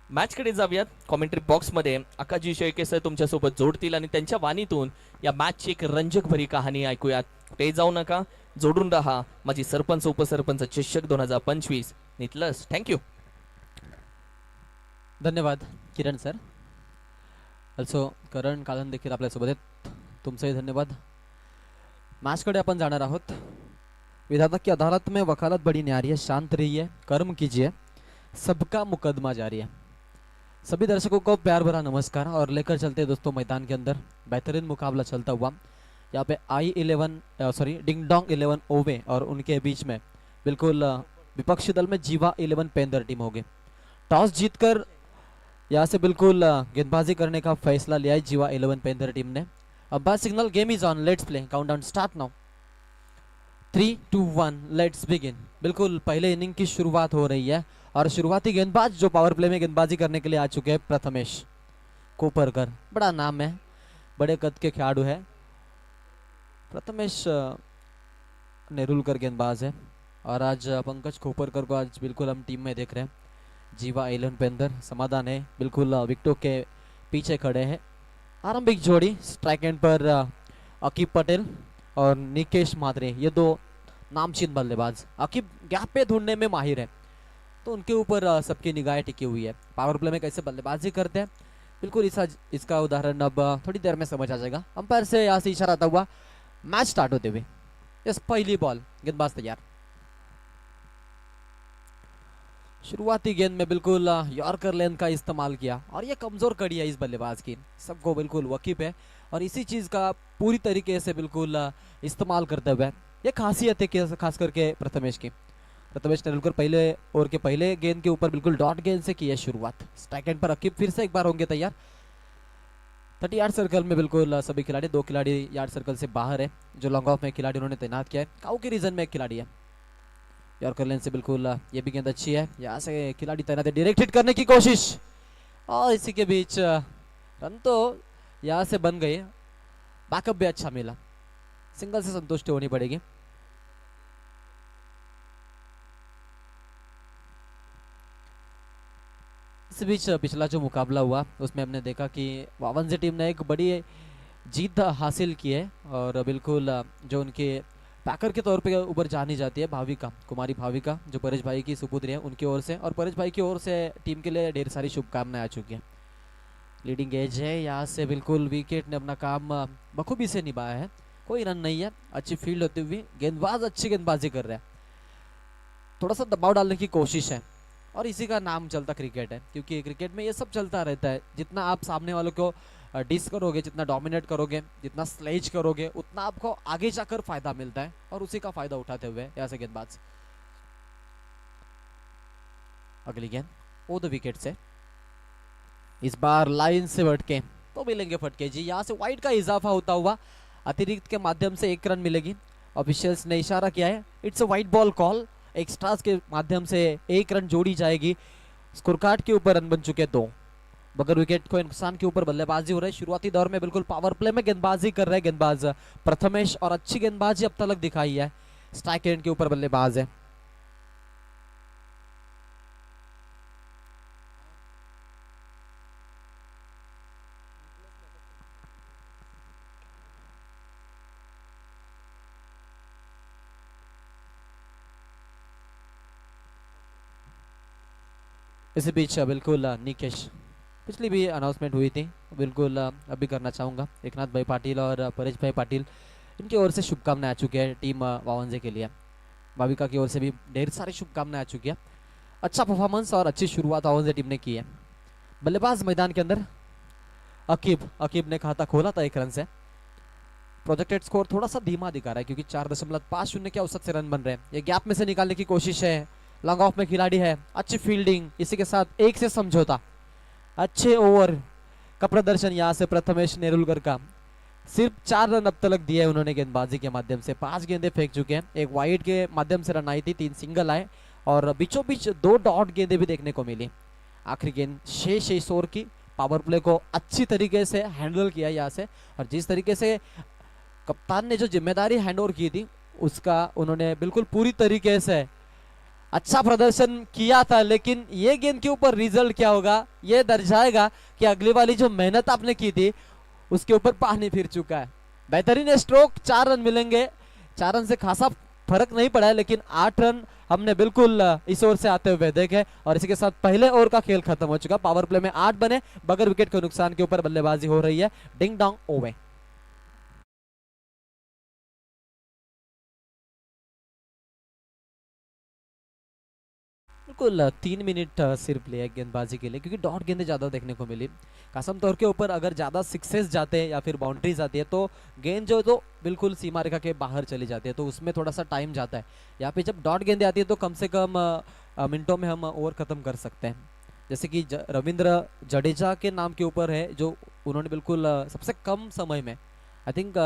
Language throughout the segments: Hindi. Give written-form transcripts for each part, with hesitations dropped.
मॅचकडे जाऊयात. कॉमेंट्री बॉक्समध्ये आकाशजी शेळके सर तुमच्यासोबत जोडतील आणि त्यांच्या वाणीतून या मॅचची एक रंजक भरी कहाणी ऐकूयात. कुठे जाऊ नका, जोडून राहा. माझी सरपंच उपसरपंच चषक 2025 नितलस. थँक्यू. धन्यवाद किरण सर. अल्सो करण कालन देखील आपल्यासोबत आहेत. तुमचंही धन्यवाद. मैचकडे अपन जाणार आहोत. विधाता की अदालत में वकालत बड़ी न्यारी है, शांत रहिए, कर्म कीजिए, सबका मुकदमा जारी है. सभी दर्शकों को प्यार भरा नमस्कार और लेकर चलते हैं दोस्तों मैदान के अंदर बेहतरीन मुकाबला चलता हुआ. यहाँ पे डिंग डोंग 11 ओवे और उनके बीच में बिल्कुल विपक्षी दल में जीवा 11 पेंदर टीम होगी. टॉस जीतकर यहाँ से बिल्कुल गेंदबाजी करने का फैसला लिया है जीवा 11 पेंदर टीम ने. Umpire signal, game is on, let's play, countdown start now. 3, 2, 1 let's begin. बिल्कुल पहले इनिंग की शुरुआत हो रही है और शुरुआती गेंदबाज जो पावर प्ले में गेंदबाजी करने के लिए आ चुके हैं प्रथमेश कोपरकर. बड़ा नाम है, बड़े कद के खिलाड़ू है प्रथमेश नेरुलकर गेंदबाज है. और आज पंकज कोपरकर को आज बिल्कुल हम टीम में देख रहे हैं. जीवा 11 पेंदर समाधान है बिल्कुल विकेटों के पीछे खड़े हैं. आरंभिक जोड़ी स्ट्राइक एंड पर अकीब पटेल और निकेश मात्रे, ये दो नामचीन बल्लेबाज. अकीब गैप पे ढूंढने में माहिर है तो उनके ऊपर सबकी निगाहें टिकी हुई है. पावर प्ले में कैसे बल्लेबाजी करते हैं बिल्कुल इसका उदाहरण अब थोड़ी देर में समझ आ जाएगा. अंपायर से यहाँ से इशारा आता हुआ मैच स्टार्ट होते हुए. यस, पहली बॉल, गेंदबाज तैयार. शुरुआती गेंद में बिल्कुल यॉर्कर लेंथ का इस्तेमाल किया और ये कमजोर कड़ी है इस बल्लेबाज की. सबको बिल्कुल वकीफ है और इसी चीज का पूरी तरीके से बिल्कुल इस्तेमाल करते हुए ये खासियत है खास करके प्रथमेश की. प्रथमेश नेरुलकर पहले ओवर के पहले गेंद के ऊपर बिल्कुल डॉट गेंद से की है शुरुआत. स्ट्राइक एंड पर अकीब फिर से एक बार होंगे तैयार. 30 यार्ड सर्कल में बिल्कुल सभी खिलाड़ी, 2 खिलाड़ी यार्ड सर्कल से बाहर है जो लॉन्ग ऑफ में खिलाड़ी उन्होंने तैनात किया है. काउ के रीजन में एक खिलाड़ी है. यॉर्कर लेन से बिल्कुल ये भी गेंद अच्छी है. यहाँ से खिलाड़ी तैनात है, डायरेक्ट हिट करने की कोशिश और इसी के बीच रन तो यहाँ से बन गई. बैकअप भी अच्छा मिला, सिंगल से संतुष्टि होनी पड़ेगी. इस बीच पिछला जो मुकाबला हुआ उसमें हमने देखा कि वावंजे टीम ने एक बड़ी जीत हासिल की है और बिल्कुल जो उनके पैकर के तौर पे ऊपर जानी जाती है भाविका, कुमारी भाविका, जो परेश भाई की सुपुत्री है, उनकी ओर से और परेश भाई की ओर से टीम के लिए ढेर सारी शुभकामनाएं आ चुकी हैं. लीडिंग एज है, यहाँ से बिल्कुल विकेट ने अपना काम बखूबी से निभाया है. कोई रन नहीं है, अच्छी फील्ड होती हुई गेंदबाज अच्छी गेंदबाजी कर रहे हैं. थोड़ा सा दबाव डालने की कोशिश है और इसी का नाम चलता क्रिकेट है, क्योंकि क्रिकेट में ये सब चलता रहता है. जितना आप सामने वालों को डिस करोगे, जितना डोमिनेट करोगे, जितना स्लेज करोगे, उतना आपको आगे जाकर फायदा मिलता है और उसी का फायदा उठाते हुए यहाँ से गेंदबाज. अगली गेंद ओ द विकेट से, इस बार लाइन से फटके तो मिलेंगे फटके जी. यहाँ से वाइड का इजाफा होता हुआ अतिरिक्त के माध्यम से 1 रन मिलेगी. ऑफिशियल्स ने इशारा किया है, it's a wide ball call. Extras के माध्यम से 1 रन जोड़ी जाएगी. स्कोर कार्ड के ऊपर रन बन चुके 2. बगैर विकेट को नुकसान के ऊपर बल्लेबाजी हो रही है. शुरुआती दौर में बिल्कुल पावर प्ले में गेंदबाजी कर रहे हैं गेंदबाज प्रथमेश और अच्छी गेंदबाजी अब तक दिखाई है. स्ट्राइक एंड के ऊपर बल्लेबाज है. इसी बीच बिल्कुल निकेश, पिछली भी अनाउंसमेंट हुई थी, बिल्कुल अभी करना चाहूँगा. एकनाथ भाई पाटिल और परेश भाई पाटिल, इनकी ओर से शुभकामनाएं आ चुकी है टीम वावंजे के लिए. भाविका की ओर से भी ढेर सारी शुभकामनाएं आ चुकी है. अच्छा परफॉर्मेंस और अच्छी शुरुआत वावंजे टीम ने की है. बल्लेबाज मैदान के अंदर अकीब ने खाता खोला था 1 रन से. प्रोजेक्टेड स्कोर थोड़ा सा धीमा दिखा रहा है क्योंकि 4.50 के औसत से रन बन रहे हैं. ये गैप में से निकालने की कोशिश है. लॉन्ग ऑफ में खिलाड़ी है, अच्छी फील्डिंग, इसी के साथ 1 से समझौता. अच्छे ओवर का प्रदर्शन यहाँ से प्रथमेश नेरुलकर का. सिर्फ 4 रन अब तक दिए उन्होंने गेंदबाजी के माध्यम से. 5 गेंदें फेंक चुके हैं. 1 वाइड के माध्यम से रन आई थी, 3 सिंगल आए और बीचों बीच 2 डॉट गेंदें भी देखने को मिली. आखिरी गेंद शेष ओवर की पावर प्ले को अच्छी तरीके से हैंडल किया यहाँ से. और जिस तरीके से कप्तान ने जो जिम्मेदारी हैंड ओवर की थी उसका उन्होंने बिल्कुल पूरी तरीके से अच्छा प्रदर्शन किया था, लेकिन ये गेंद के ऊपर रिजल्ट क्या होगा ये दर्शाएगा कि अगली वाली जो मेहनत आपने की थी उसके ऊपर पानी फिर चुका है। बेहतरीन स्ट्रोक, 4 रन मिलेंगे। 4 रन से खासा फर्क नहीं पड़ा है, लेकिन 8 रन हमने बिल्कुल इस ओर से आते हुए देखे। और इसी के साथ पहले ओवर का खेल खत्म हो चुका। पावर प्ले में 8 बने, बगैर विकेट के नुकसान के ऊपर बल्लेबाजी हो रही है। डिंग डोंग ओवे। बिल्कुल 3 मिनट सिर्फ लिए गेंदबाजी के लिए, क्योंकि डॉट गेंदें ज्यादा देखने को मिली। खासम तौर के ऊपर अगर ज्यादा सिक्सेस जाते हैं या फिर बाउंड्रीज आती है तो गेंद जो है तो बिल्कुल सीमा रेखा के बाहर चली जाती है, तो उसमें थोड़ा सा टाइम जाता है। यहाँ पे जब डॉट गेंदें आती है तो कम से कम मिनटों में हम ओवर खत्म कर सकते हैं। जैसे कि रविंद्र जडेजा के नाम के ऊपर है, जो उन्होंने बिल्कुल सबसे कम समय में, आई थिंक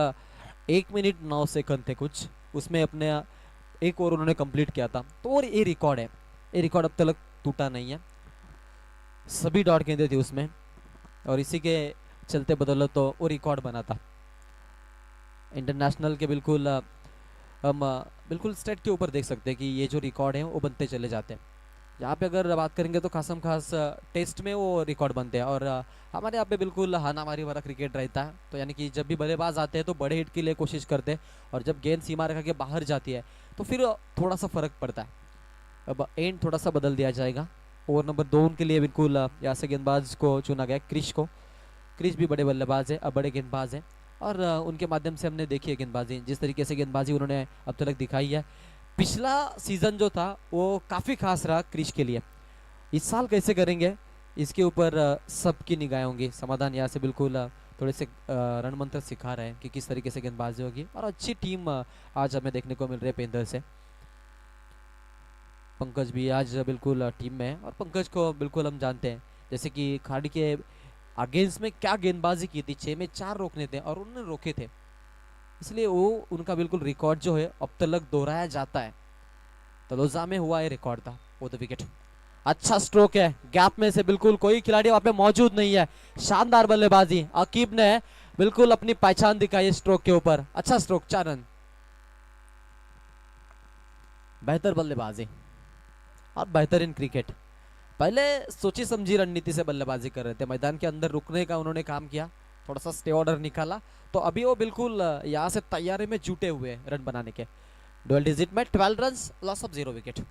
1 मिनट 9 सेकंड थे कुछ, उसमें अपने एक ओवर उन्होंने कंप्लीट किया था। तो और ये रिकॉर्ड है, ये रिकॉर्ड अब तक टूटा नहीं है। सभी डॉट गेंदें थी उसमें, और इसी के चलते बदौलत तो वो रिकॉर्ड बना था। इंटरनेशनल के बिल्कुल हम बिल्कुल स्टेट के ऊपर देख सकते हैं कि ये जो रिकॉर्ड है वो बनते चले जाते हैं। यहाँ पे अगर बात करेंगे तो खासम खास टेस्ट में वो रिकॉर्ड बनते हैं, और हमारे यहाँ पे बिल्कुल हानामारी वाला क्रिकेट रहता है। तो यानी कि जब भी बल्लेबाज आते हैं तो बड़े हिट के लिए कोशिश करते हैं, और जब गेंद सीमा रेखा के बाहर जाती है तो फिर थोड़ा सा फर्क पड़ता है। अब एंड थोड़ा सा बदल दिया जाएगा। ओवर नंबर 2 के लिए बिल्कुल यहाँ से गेंदबाज को चुना गया, क्रिश को। क्रिश भी बड़े बल्लेबाज है, अब बड़े गेंदबाज हैं, और उनके माध्यम से हमने देखी है गेंदबाजी, जिस तरीके से गेंदबाजी उन्होंने अब तक दिखाई है। पिछला सीजन जो था वो काफ़ी खास रहा क्रिश के लिए। इस साल कैसे करेंगे इसके ऊपर सबकी निगाहें होंगी। समाधान यहाँ से बिल्कुल थोड़े से रण मंत्र सिखा रहे हैं कि किस तरीके से गेंदबाजी होगी, और अच्छी टीम आज हमें देखने को मिल रही है पेंदर से। पंकज भी आज बिल्कुल टीम में है, और पंकज को बिल्कुल हम जानते हैं, जैसे कि खाड़ी के अगेंस्ट में क्या गेंदबाजी की थी, 6 में 4 रोकने थे और उन्होंने रोके थे, इसलिए वो उनका बिल्कुल रिकॉर्ड जो है अब तक दोहराया जाता है। तलोजा में हुआ है रिकॉर्ड था वो, द विकेट। अच्छा स्ट्रोक है, गैप में से बिल्कुल कोई खिलाड़ी वहां पे मौजूद नहीं है। शानदार बल्लेबाजी, अकीब ने बिल्कुल अपनी पहचान दिखाई स्ट्रोक के ऊपर। अच्छा स्ट्रोक, 4 रन। बेहतर बल्लेबाजी और बेहतरीन क्रिकेट। पहले सोची समझी रणनीति से बल्लेबाजी कर रहे थे, मैदान के अंदर रुकने का उन्होंने काम किया, थोड़ा सा स्टे ऑर्डर निकाला, तो अभी वो बिल्कुल यहाँ से तैयारी में जुटे हुए हैं रन बनाने के। डुअल डिजिट में 12 रन, लॉस ऑफ 0 विकेट।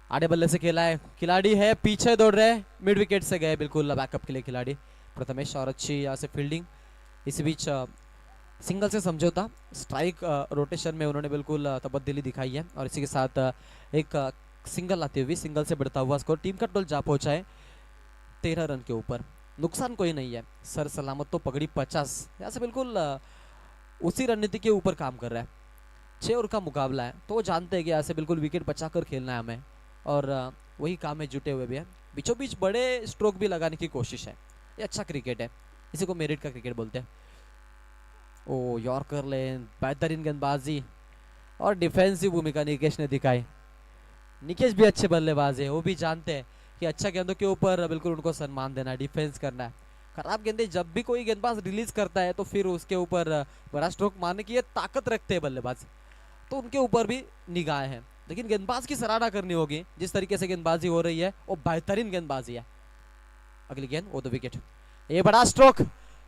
आड़े बल्ले से खेला है, खिलाड़ी है पीछे दौड़ रहे, मिड विकेट से गए बिल्कुल बैकअप के लिए खिलाड़ी प्रथमेश, और अच्छी यहाँ से फील्डिंग। इसी बीच सिंगल से समझौता, स्ट्राइक रोटेशन में उन्होंने बिल्कुल तब्दीली दिखाई है, और इसी के साथ एक सिंगल आती हुई, सिंगल से बढ़ता हुआ स्कोर। टीम का टोल जा पहुंचा है 13 रन के ऊपर। नुकसान कोई नहीं है, सर सलामत तो पगड़ी 50। यहाँ से बिल्कुल उसी रणनीति के ऊपर काम कर रहा है। 6 ओवर का मुकाबला है, तो वो जानते हैं कि यहाँ से बिल्कुल विकेट बचाकर खेलना है हमें, और वही काम में जुटे हुए भी है। बीचों बीच बड़े स्ट्रोक भी लगाने की कोशिश है। ये अच्छा क्रिकेट है, इसी को मेरिट का क्रिकेट बोलते हैं। ओ यॉर्कर लेन, बेहतरीन गेंदबाजी और डिफेंसिव भूमिका निकेश ने दिखाई। निकेश भी अच्छे बल्लेबाज है, वो भी जानते हैं कि अच्छा गेंदों के ऊपर बिल्कुल उनको सम्मान देना है, डिफेंस करना है। खराब गेंदे जब भी कोई गेंदबाज रिलीज करता है तो फिर उसके ऊपर बड़ा स्ट्रोक मारने की ये ताकत रखते हैं बल्लेबाज, तो उनके ऊपर भी निगाह है। लेकिन गेंदबाज की सराहना करनी होगी, जिस तरीके से गेंदबाजी हो रही है वो बेहतरीन गेंदबाजी है। अगली गेंद वो द विकेट, ये बड़ा स्ट्रोक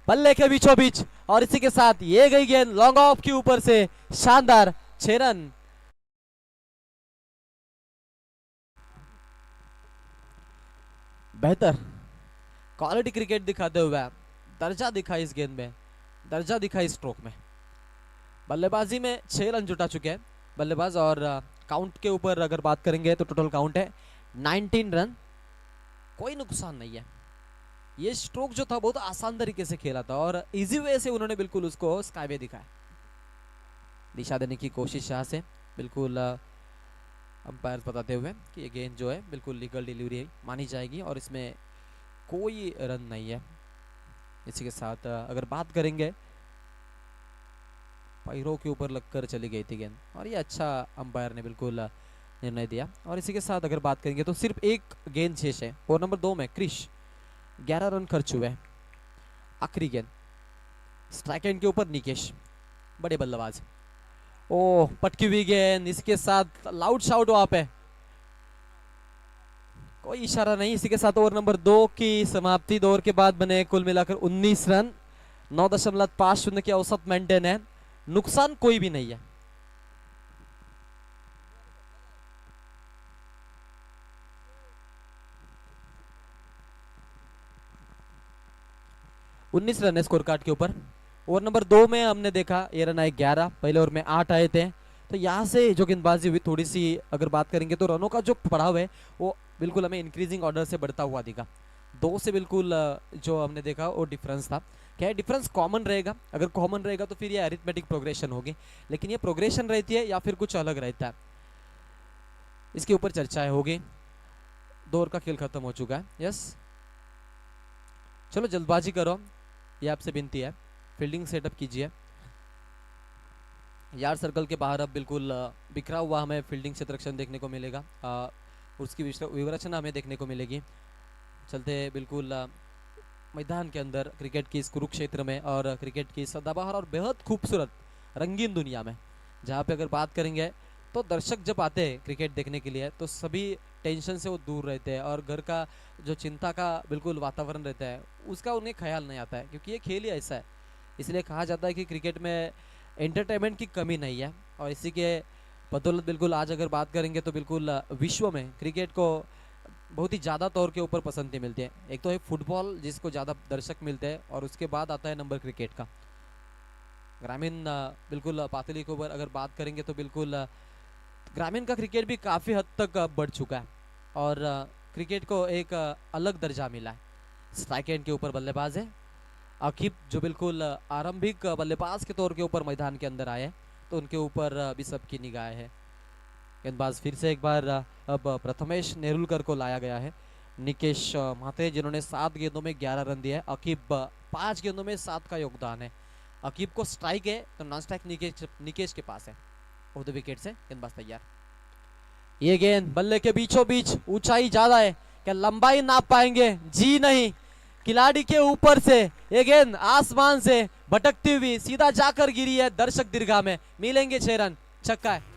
बल्ले के बीचों बीच, और इसी के साथ ये गई गेंद लॉन्ग ऑफ के ऊपर से, शानदार 6 रन। बेहतर क्वालिटी क्रिकेट दिखाते हुए दर्जा दिखा इस गेंद में, दर्जा दिखा इस स्ट्रोक में। बल्लेबाजी में 6 रन जुटा चुके हैं बल्लेबाज, और काउंट के ऊपर अगर बात करेंगे तो टोटल काउंट है 19 रन, कोई नुकसान नहीं है। ये स्ट्रोक जो था बहुत आसान तरीके से खेला था, और इजी वे से उन्होंने बिल्कुल उसको स्काईवे दिखाया। दिशा देने की कोशिश यहाँ से बिल्कुल अंपायर बताते हुए कि ये गेंद जो है बिल्कुल लीगल डिलीवरी मानी जाएगी, और इसमें कोई रन नहीं है। इसी के साथ अगर बात करेंगे, पैरों के ऊपर लगकर चली गई थी गेंद, और ये अच्छा अंपायर ने बिल्कुल निर्णय दिया। और इसी के साथ अगर बात करेंगे तो सिर्फ एक गेंद शेष है। ओवर नंबर 2 में क्रिश 11 रन खर्च हुए। आखिरी गेंद स्ट्राइक एंड के ऊपर निकेश, बड़े बल्लेबाज। ओह पटकी हुई गेंद, इसके साथ लाउड शाउट वहां पे, कोई इशारा नहीं। इसी के साथ ओवर नंबर 2 की समाप्ति। 2 ओवर के बाद बने कुल मिलाकर 19 रन। 9.50 की औसत मेंटेन है। नुकसान कोई भी नहीं है। उन्नीस रन है स्कोर कार्ड के ऊपर। ओवर नंबर 2 में हमने देखा ये रन आए 11, पहले ओवर में 8 आए थे। तो यहाँ से जो गेंदबाजी हुई थोड़ी सी अगर बात करेंगे तो रनों का जो पड़ाव है वो बिल्कुल हमें इंक्रीजिंग ऑर्डर से बढ़ता हुआ दिखा। 2 से बिल्कुल जो हमने देखा वो डिफरेंस था। क्या है डिफरेंस कॉमन रहेगा? अगर कॉमन रहेगा तो फिर ये अरिथमेटिक प्रोग्रेशन होगी, लेकिन ये प्रोग्रेशन रहती है या फिर कुछ अलग रहता है, इसके ऊपर चर्चाएं होगी। 2 ओवर का खेल खत्म हो चुका है। यस, चलो जल्दबाजी करो, ये आपसे विनती है। फील्डिंग सेटअप कीजिए। यार्ड सर्कल के बाहर अब बिल्कुल बिखरा हुआ हमें फील्डिंग क्षेत्ररक्षण देखने को मिलेगा। उसकी विवरचना हमें देखने को मिलेगी। चलते बिल्कुल मैदान के अंदर क्रिकेट की इस कुरुक्षेत्र में और क्रिकेट की सदाबहार और बेहद खूबसूरत रंगीन दुनिया में, जहाँ पे अगर बात करेंगे तो दर्शक जब आते हैं क्रिकेट देखने के लिए तो सभी टेंशन से वो दूर रहते हैं और घर का जो चिंता का बिल्कुल वातावरण रहता है उसका उन्हें ख्याल नहीं आता है, क्योंकि ये खेल ही ऐसा है। इसलिए कहा जाता है कि क्रिकेट में एंटरटेनमेंट की कमी नहीं है। और इसी के बदौलत बिल्कुल आज अगर बात करेंगे तो बिल्कुल विश्व में क्रिकेट को बहुत ही ज़्यादा तौर के ऊपर पसंद मिलती है। एक तो है फुटबॉल जिसको ज़्यादा दर्शक मिलते हैं और उसके बाद आता है नंबर क्रिकेट का। ग्रामीण बिल्कुल पातली के ऊपर अगर बात करेंगे तो बिल्कुल ग्रामीण का क्रिकेट भी काफ़ी हद तक बढ़ चुका है और क्रिकेट को एक अलग दर्जा मिला है। स्ट्राइक एंड के ऊपर बल्लेबाज है आकिब, जो बिल्कुल आरंभिक बल्लेबाज के तौर के ऊपर मैदान के अंदर आए, तो उनके ऊपर भी सबकी निगाह है। गेंदबाज फिर से एक बार अब प्रथमेश नेरुलकर को लाया गया है। निकेश माथे जिन्होंने 7 गेंदों में 11 रन दिए। अकीब 5 गेंदों में 7 का योगदान है। अकीब को स्ट्राइक है तो नॉन स्ट्राइक निकेश के पास है। ऑफ द विकेट से गेंदबाज तैयार। ये गेंद बल्ले के बीचों बीच, ऊंचाई ज्यादा है, क्या लंबाई नाप पाएंगे? जी नहीं, खिलाड़ी के ऊपर से ये गेंद आसमान से भटकती हुई सीधा जाकर गिरी है दर्शक दीर्घा में। मिलेंगे 6 रन, छक्का है।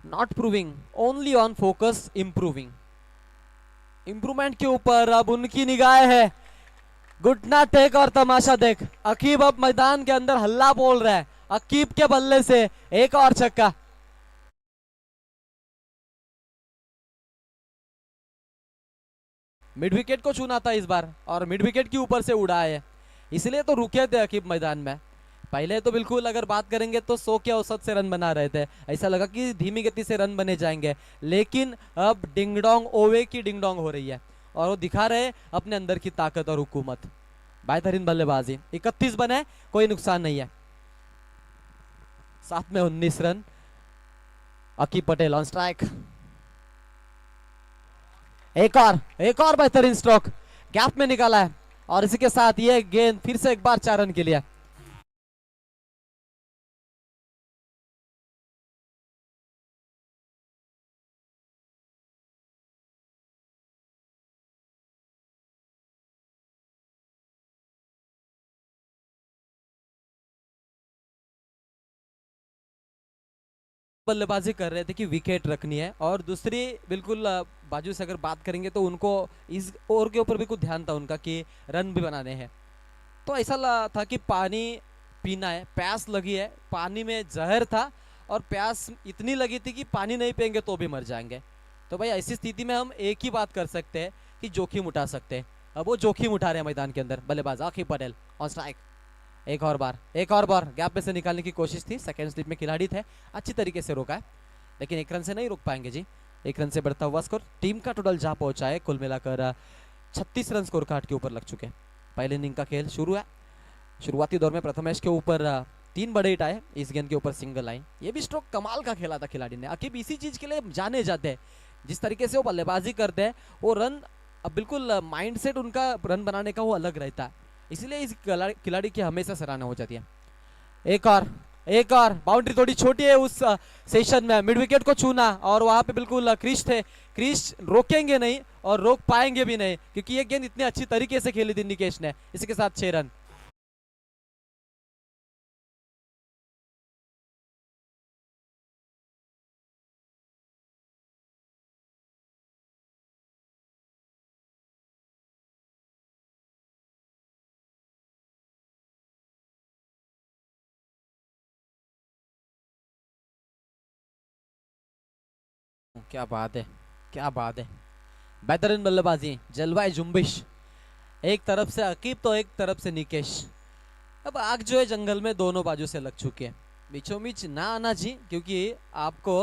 Not proving, only on focus, improving. Improvement के ऊपर अब उनकी निगाह है। घुटना टेक और तमाशा देख। अकीब अब मैदान के अंदर हल्ला बोल रहा है। अकीब के बल्ले से एक और छक्का। मिड विकेट को चुना था इस बार और मिड विकेट के ऊपर से उड़ा है, इसलिए तो रुके थे अकीब मैदान में। पहले तो बिल्कुल अगर बात करेंगे तो 100 के औसत से रन बना रहे थे, ऐसा लगा कि धीमी गति से रन बने जाएंगे, लेकिन अब डिंगडोंग ओवे की डिंगडोंग हो रही है और वो दिखा रहे अपने अंदर की ताकत और हुकूमत। बेहतरीन बल्लेबाजी। 31 बने, कोई नुकसान नहीं है। साथ में 19 रन। Aqib Patel on strike. एक और बेहतरीन स्ट्रोक गैप में निकाला है और इसी के साथ ये गेंद फिर से एक बार 4 रन के लिए। बल्लेबाजी कर रहे थे कि विकेट रखनी है और दूसरी बिल्कुल बाजू से अगर बात करेंगे तो उनको इस ओवर के ऊपर भी कुछ ध्यान था उनका कि रन भी बनाने हैं। तो ऐसा था कि पानी पीना है, प्यास लगी है, पानी में जहर था और प्यास इतनी लगी थी कि पानी नहीं पियेंगे तो भी मर जाएंगे। तो भाई ऐसी स्थिति में हम एक ही बात कर सकते हैं कि जोखिम उठा सकते हैं। अब वो जोखिम उठा रहे हैं मैदान के अंदर बल्लेबाज आकिब पटेल ऑन स्ट्राइक। एक और बार गैप में से निकालने की कोशिश थी, सेकंड स्लिप में खिलाड़ी थे, अच्छी तरीके से रोका है, लेकिन 1 रन से नहीं रोक पाएंगे जी। 1 रन से बढ़ता हुआ स्कोर। टीम का टोटल जहां पहुंचा है कुल मिलाकर 36 रन स्कोर कार्ड के ऊपर लग चुके हैं। पहले इनिंग का खेल शुरू है। शुरुआती दौर में प्रथमेश के ऊपर 3 बड़े हिट आए, इस गेंद के ऊपर सिंगल आई। ये भी स्ट्रोक कमाल का खेला था खिलाड़ी ने। अकीब इसी चीज के लिए जाने जाते हैं, जिस तरीके से वो बल्लेबाजी करते हैं वो रन बिल्कुल माइंडसेट उनका रन बनाने का वो अलग रहता है, इसलिए इस खिलाड़ी की हमेशा सराहना हो जाती है। एक और बाउंड्री थोड़ी छोटी है उस सेशन में, मिड विकेट को छूना और वहां पे बिल्कुल क्रिश थे, क्रिश रोकेंगे नहीं और रोक पाएंगे भी नहीं क्योंकि ये गेंद इतनी अच्छी तरीके से खेली थी निकेश ने। इसी के साथ 6 रन। क्या बात है, क्या बात है, बेहतरीन बल्लेबाजी, जलवाए जुम्बिश, एक तरफ से अकीब तो एक तरफ से निकेश। अब आग जो है जंगल में दोनों बाजू से लग चुकी है, बीचों बीच ना आना जी क्योंकि आपको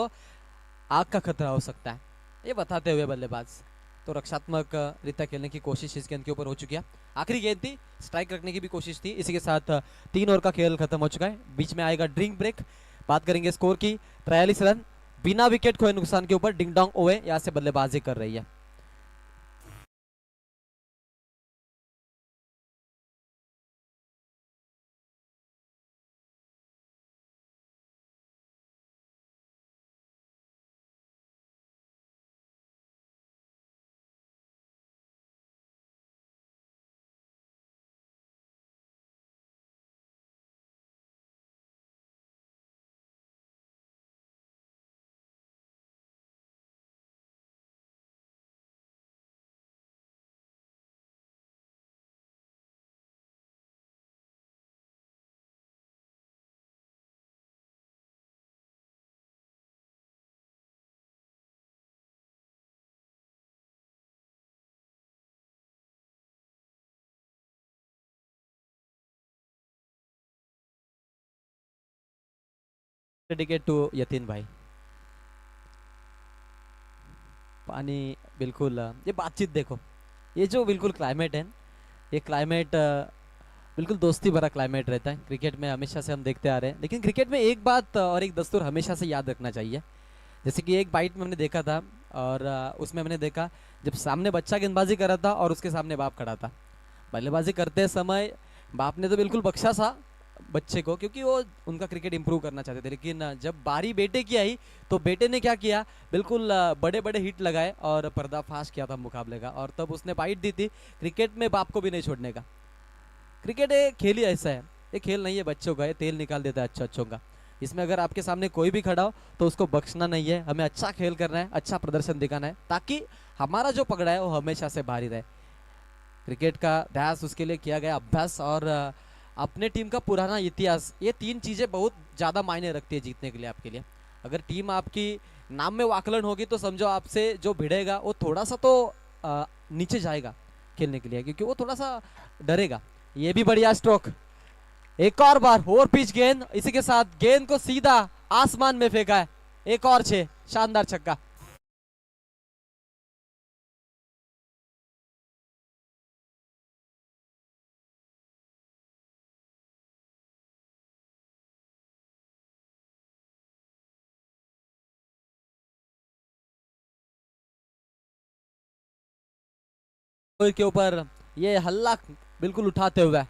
आग का खतरा हो सकता है, ये बताते हुए बल्लेबाज तो रक्षात्मक रीत्या खेलने की कोशिश इस गेंद के ऊपर हो चुकी है। आखिरी गेंद थी, स्ट्राइक रखने की भी कोशिश थी। इसी के साथ 3 ओवर का खेल खत्म हो चुका है, बीच में आएगा ड्रिंक ब्रेक। बात करेंगे स्कोर की, 43 रन बिना विकेट खोए नुकसान के ऊपर डिंग डोंग ओवे यहाँ से बल्लेबाजी कर रही है। डेडिकेट टू यतीन भाई। पानी बिल्कुल ये बातचीत देखो, ये जो बिल्कुल क्लाइमेट है, ये क्लाइमेट बिल्कुल दोस्ती भरा क्लाइमेट रहता है। क्रिकेट में हमेशा से हम देखते आ रहे हैं, लेकिन क्रिकेट में एक बात और एक दस्तूर हमेशा से याद रखना चाहिए। जैसे कि एक बाइट में हमने देखा था और उसमें हमने देखा जब सामने बच्चा गेंदबाजी कर रहा था और उसके सामने बाप खड़ा था, बल्लेबाजी करते समय बाप ने तो बिल्कुल बख्शा सा बच्चे को क्योंकि वो उनका क्रिकेट इंप्रूव करना चाहते थे, लेकिन जब बारी बेटे की आई तो बेटे ने क्या किया, बिल्कुल बड़े बड़े हिट लगाए और पर्दाफाश किया था मुकाबले का, और तब उसने बाइट दी थी क्रिकेट में बाप को भी नहीं छोड़ने का। क्रिकेट एक खेल ही ऐसा है, ये खेल नहीं है बच्चों का, ये तेल निकाल देता है अच्छों अच्छों का। इसमें अगर आपके सामने कोई भी खड़ा हो तो उसको बख्शना नहीं है, हमें अच्छा खेल करना है, अच्छा प्रदर्शन दिखाना है ताकि हमारा जो पकड़ा है वो हमेशा से भारी रहे। क्रिकेट का अभ्यास, उसके लिए किया गया अभ्यास और अपने टीम का पुराना इतिहास, ये 3 चीज़ें बहुत ज़्यादा मायने रखती है जीतने के लिए आपके लिए। अगर टीम आपकी नाम में वाकलन होगी तो समझो आपसे जो भिड़ेगा वो थोड़ा सा तो नीचे जाएगा खेलने के लिए क्योंकि वो थोड़ा सा डरेगा। ये भी बढ़िया स्ट्रोक, एक और बार ओवर पिच गेंद, इसी के साथ गेंद को सीधा आसमान में फेंका है, एक और 6, शानदार छक्का। के ऊपर ये हल्ला बिल्कुल उठाते हुए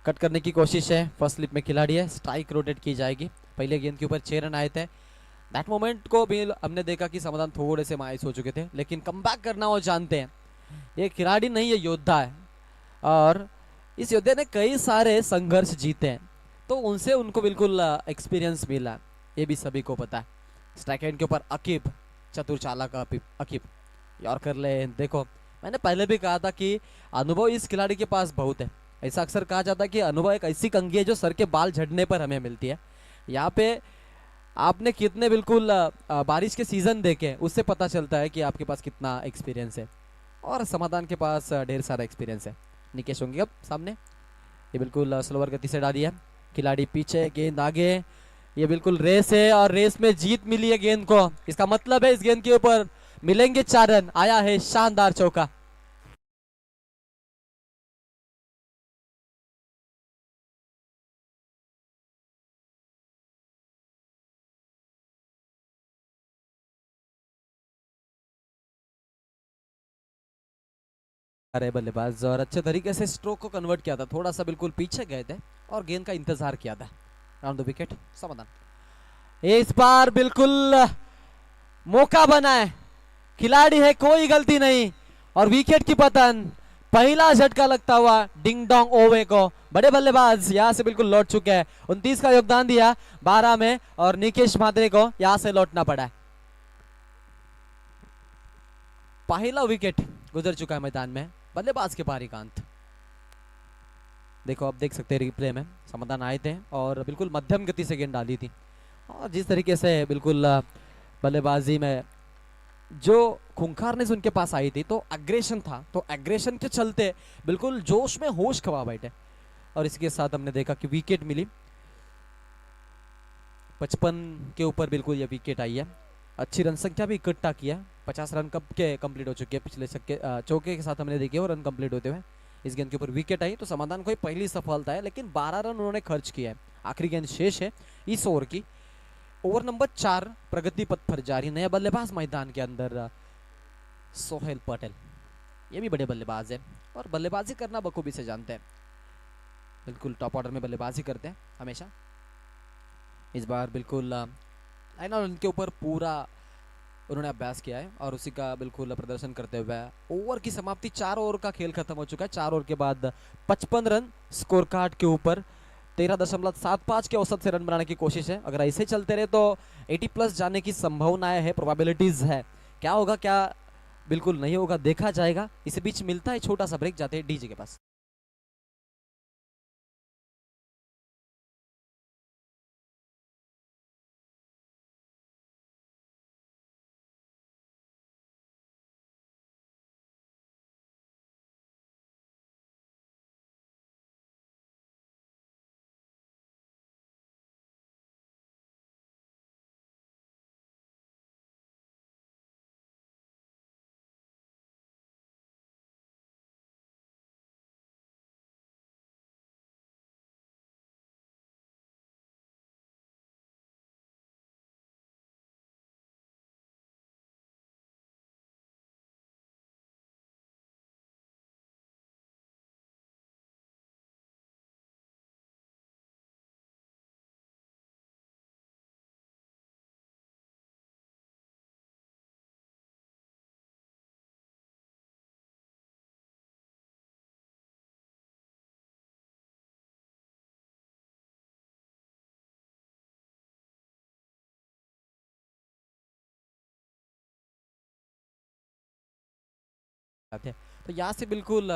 कट करने की कोशिश है, फर्स्ट स्लिप में खिलाड़ी है, स्ट्राइक रोटेट की जाएगी। पहले गेंद के ऊपर 6 रन आए थे, दैट मोमेंट को भी हमने देखा कि समाधान थोड़े से मायूस हो चुके थे, लेकिन कमबैक करना वो जानते हैं। ये खिलाड़ी नहीं, ये योद्धा है और इस योद्धे ने कई सारे संघर्ष जीते हैं तो उनसे उनको बिल्कुल एक्सपीरियंस मिला, ये भी सभी को पता है। स्ट्राइक एंड के ऊपर अकीब, चतुर चालाक अकीब यॉर्कर ले। देखो मैंने पहले भी कहा था कि अनुभव इस खिलाड़ी के पास बहुत है। ऐसा अक्सर कहा जाता है कि अनुभव एक ऐसी कंघी है जो सर के बाल झड़ने पर हमें मिलती है। यहाँ पे आपने कितने बिल्कुल बारिश के सीजन देखे उससे पता चलता है कि आपके पास कितना एक्सपीरियंस है, और समाधान के पास ढेर सारा एक्सपीरियंस है। निकेश होंगे अब सामने, ये बिल्कुल स्लोअर गति से डाली है, खिलाड़ी पीछे, गेंद आगे, ये बिल्कुल रेस है और रेस में जीत मिली है गेंद को, इसका मतलब है इस गेंद के ऊपर मिलेंगे 4 रन। आया है शानदार चौका। अरे बल्लेबाज और अच्छे तरीके से स्ट्रोक को कन्वर्ट किया था, थोड़ा सा बिल्कुल पीछे गए थे और गेंद का इंतजार किया था। राउंड द विकेट, समाधान। इस बार बिल्कुल मौका बना है, खिलाड़ी है, कोई गलती नहीं, और विकेट की पतन। पहला झटका लगता हुआ डिंग डोंग ओवे को। बड़े बल्लेबाज यहां से बिल्कुल लौट चुके हैं, 29 का योगदान दिया 12 में, और निकेश म्हात्रे को यहां से लौटना पड़ा है। पहला विकेट गुजर चुका है मैदान में, बल्लेबाज के पारी का अंत। देखो आप देख सकते हैं रिप्ले में, समाधान आए थे और बिल्कुल मध्यम गति से गेंद डाली थी, और जिस तरीके से बिल्कुल बल्लेबाजी में जो खूंखारनेस उनके पास आई थी, तो एग्रेशन था, तो एग्रेशन के चलते बिल्कुल जोश में होश खवा बैठे, और इसके साथ हमने देखा कि विकेट मिली। 55 के ऊपर बिल्कुल ये विकेट आई है। अच्छी रन संख्या भी इकट्ठा किया, 50 रन कब के कंप्लीट हो चुके हैं पिछले चौके के साथ हमने देखे, और रन कंप्लीट होते हुए इस गेंद के ऊपर विकेट आई, तो समाधान कोई पहली सफलता है, लेकिन 12 रन उन्होंने खर्च किया है। आखिरी गेंद शेष है इस ओवर की, ओवर नंबर 4 प्रगति पथ पर जारी। नया बल्लेबाज मैदान के अंदर सोहेल पटेल, ये भी बड़े बल्लेबाज है और बल्लेबाजी करना बखूबी से जानते हैं, बिल्कुल टॉप ऑर्डर में बल्लेबाजी करते हैं हमेशा। इस बार बिल्कुल लाइन और उनके ऊपर पूरा उन्होंने अभ्यास किया है और उसी का बिल्कुल प्रदर्शन करते हुए ओवर की समाप्ति, 4 ओवर का खेल खत्म हो चुका है। 4 ओवर के बाद 55 रन स्कोर कार्ड के ऊपर, 13.75 के औसत से रन बनाने की कोशिश है। अगर ऐसे चलते रहे तो 80 प्लस जाने की संभावनाएं है, प्रोबेबिलिटीज है। क्या होगा क्या बिल्कुल नहीं होगा, देखा जाएगा। इसी बीच मिलता है छोटा सा ब्रेक, जाते हैं डीजे के पास। आते हैं। तो यहाँ से बिल्कुल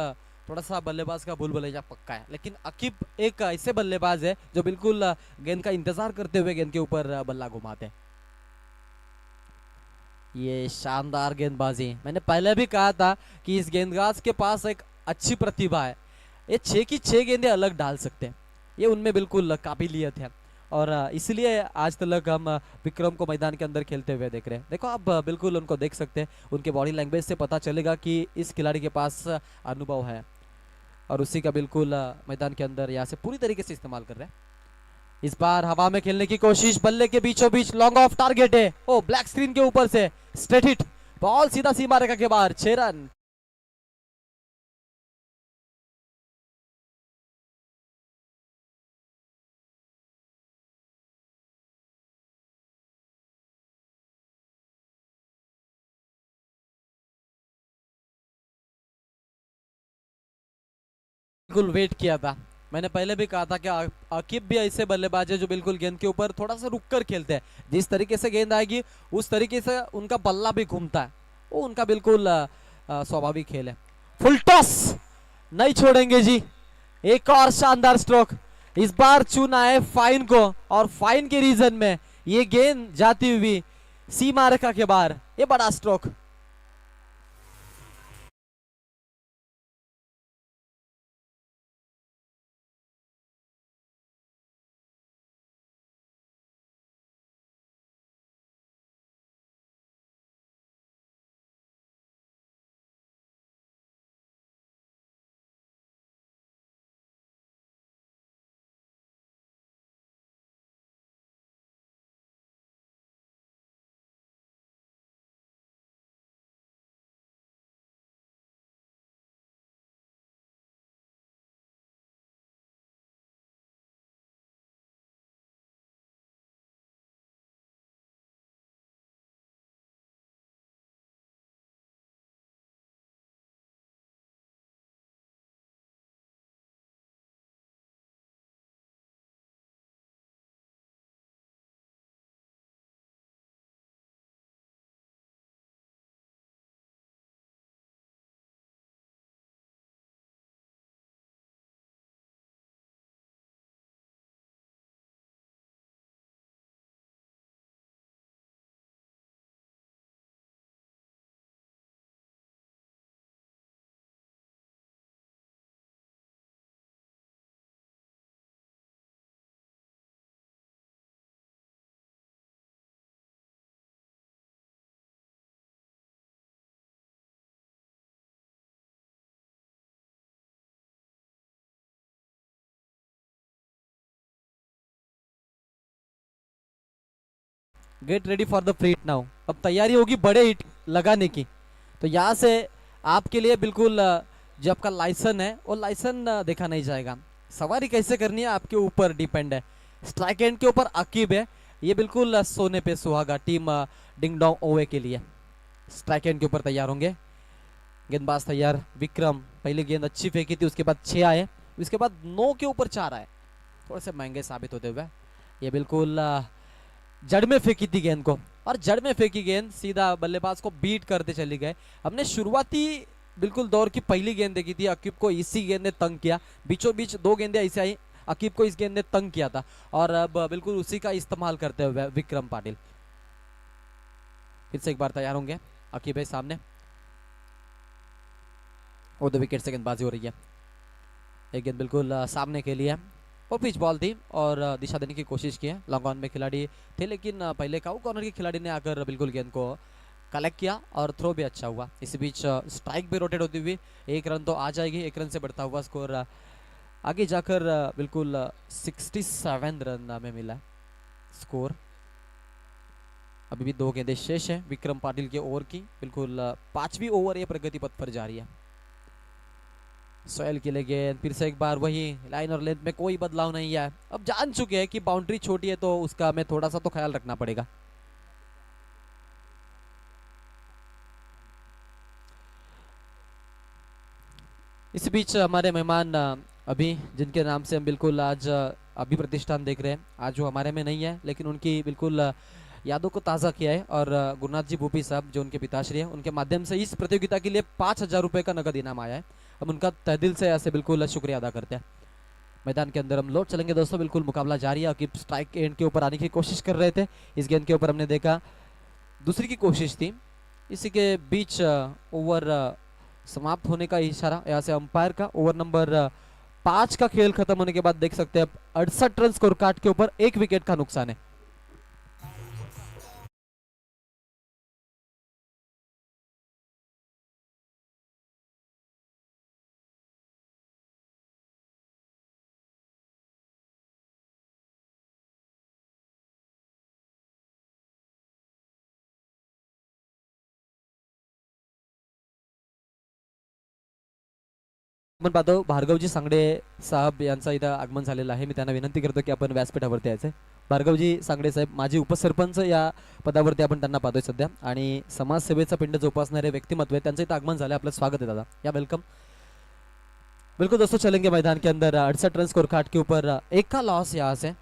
थोड़ा सा बल्लेबाज का भूल भुलैया पक्का है, लेकिन अकीब एक ऐसे बल्लेबाज है जो बिल्कुल गेंद का इंतजार करते हुए गेंद के ऊपर बल्ला घुमाते हैं। ये शानदार गेंदबाजी, मैंने पहले भी कहा था कि इस गेंदबाज के पास एक अच्छी प्रतिभा है। ये 6 की 6 गेंदें अलग डाल सकते हैं, ये उनमें बिल्कुल काबिलियत है, और इसलिए आज तक हम विक्रम को मैदान के अंदर खेलते हुए देख रहे हैं। देखो आप बिल्कुल उनको देख सकते हैं, उनके बॉडी लैंग्वेज से पता चलेगा कि इस खिलाड़ी के पास अनुभव है, और उसी का बिल्कुल मैदान के अंदर यहाँ से पूरी तरीके से इस्तेमाल कर रहे हैं। इस बार हवा में खेलने की कोशिश, बल्ले के बीचों बीच लॉन्ग ऑफ टारगेट है, ओ ब्लैक स्क्रीन के ऊपर से स्ट्रेट हिट, बॉल सीधा सीमा रेखा के बाहर, 6 रन। बिल्कुल वेट किया था, मैंने पहले भी कहा था कि आकिब भी ऐसे बल्लेबाज है जो बिल्कुल गेंद के ऊपर थोड़ा सा रुक कर खेलते हैं, जिस तरीके से गेंद आएगी उस तरीके से उनका बल्ला भी घूमता है, वो उनका बिल्कुल स्वाभाविक खेल है। फुल टॉस नहीं छोड़ेंगे जी, एक और शानदार स्ट्रोक। इस बार चुना है फाइन को, और फाइन के रीजन में ये गेंद जाती हुई सीमा रेखा के बाहर, ये बड़ा stroke. Get ready for the free hit now. अब तैयारी होगी बड़े हिट लगाने की। तो यहाँ से आपके लिए बिल्कुल जो आपका लाइसन है वो लाइसन देखा नहीं जाएगा। सवारी कैसे करनी है आपके ऊपर डिपेंड है। स्ट्राइक एंड के ऊपर अकीब है, ये बिल्कुल सोने पे सुहागा टीम डिंग डोंग ओवे के लिए। स्ट्राइक एंड के ऊपर तैयार होंगे, गेंदबाज तैयार। विक्रम पहली गेंद अच्छी फेंकी थी, उसके बाद 6 आए, उसके बाद 9 के ऊपर 4 आए, थोड़े से महंगे साबित होते हुए। ये बिल्कुल जड़ में फेंकी थी गेंद को, और जड़ में फेंकी गेंद सीधा बल्लेबाज को बीट करते चली गए। हमने शुरुआती बिल्कुल दौर की पहली गेंद देखी थी, अकीब को इसी गेंद ने तंग किया। बीचों बीच 2 गेंदें ऐसे आई, अकीब को इस गेंद ने तंग किया था, और अब बिल्कुल उसी का इस्तेमाल करते हुए विक्रम पाटिल फिर से एक बार तैयार होंगे। अकीब है सामने, और 2 विकेट से गेंदबाजी हो रही है। एक गेंद बिल्कुल सामने के लिए, और पिच बॉल थी और दिशा देने की कोशिश की है। लॉन्ग ऑन में खिलाड़ी थे, लेकिन पहले काउ कॉर्नर के खिलाड़ी ने आकर बिल्कुल गेंद को कलेक्ट किया, और थ्रो भी अच्छा हुआ। इसी बीच स्ट्राइक भी रोटेट होती हुई 1 रन तो आ जाएगी। 1 रन से बढ़ता हुआ स्कोर आगे जाकर बिल्कुल 67 रन में मिला स्कोर। अभी भी 2 गेंदें शेष है विक्रम पाटिल के ओवर की। बिल्कुल 5वीं ओवर ये प्रगति पथ पर जा रही है। सोहेल के लिए गेंद, फिर से एक बार वही लाइन और लेंथ में कोई बदलाव नहीं है। अब जान चुके हैं कि बाउंड्री छोटी है तो उसका हमें थोड़ा सा तो ख्याल रखना पड़ेगा। इस बीच हमारे मेहमान अभी जिनके नाम से हम बिल्कुल आज अभी प्रतिष्ठान देख रहे हैं, आज वो हमारे में नहीं है, लेकिन उनकी बिल्कुल यादों को ताज़ा किया है। और गुरुनाथ जी भूपी साहब जो उनके पिताश्री हैं, उनके माध्यम से इस प्रतियोगिता के लिए 5,000 रुपये का नगद इनाम आया है। हम उनका तहे दिल से ऐसे बिल्कुल शुक्रिया अदा करते हैं। मैदान के अंदर हम लौट चलेंगे दोस्तों, बिल्कुल मुकाबला जारी है। कि स्ट्राइक एंड के ऊपर आने की कोशिश कर रहे थे, इस गेंद के ऊपर हमने देखा दूसरी की कोशिश थी। इसी के बीच ओवर समाप्त होने का इशारा यहाँ से अंपायर का। ओवर नंबर 5 का खेल खत्म होने के बाद देख सकते हैं 68 रन स्कोर कार्ड के ऊपर 1 विकेट का नुकसान है। आपण पाहतो भार्गवजी सांगडे साहेब यांचा इथं आगमन झालेलं आहे। मी त्यांना विनंती करतो की आपण व्यासपीठावरती यायचे। भार्गवजी सांगडे साहेब माजी उपसरपंच या पदावरती आपण त्यांना पाहतोय सध्या, आणि समाजसेवेचा पिंड जोपासणारे व्यक्तिमत्व आहे, त्यांचं इथं आगमन झालं। आपलं स्वागत है दादा, या वेलकम। बिल्कुल दोस्तों चलेंगे मैदान के अंदर। 68 रन स्कोर कार्ड के ऊपर 1 का लॉस यहाँ से।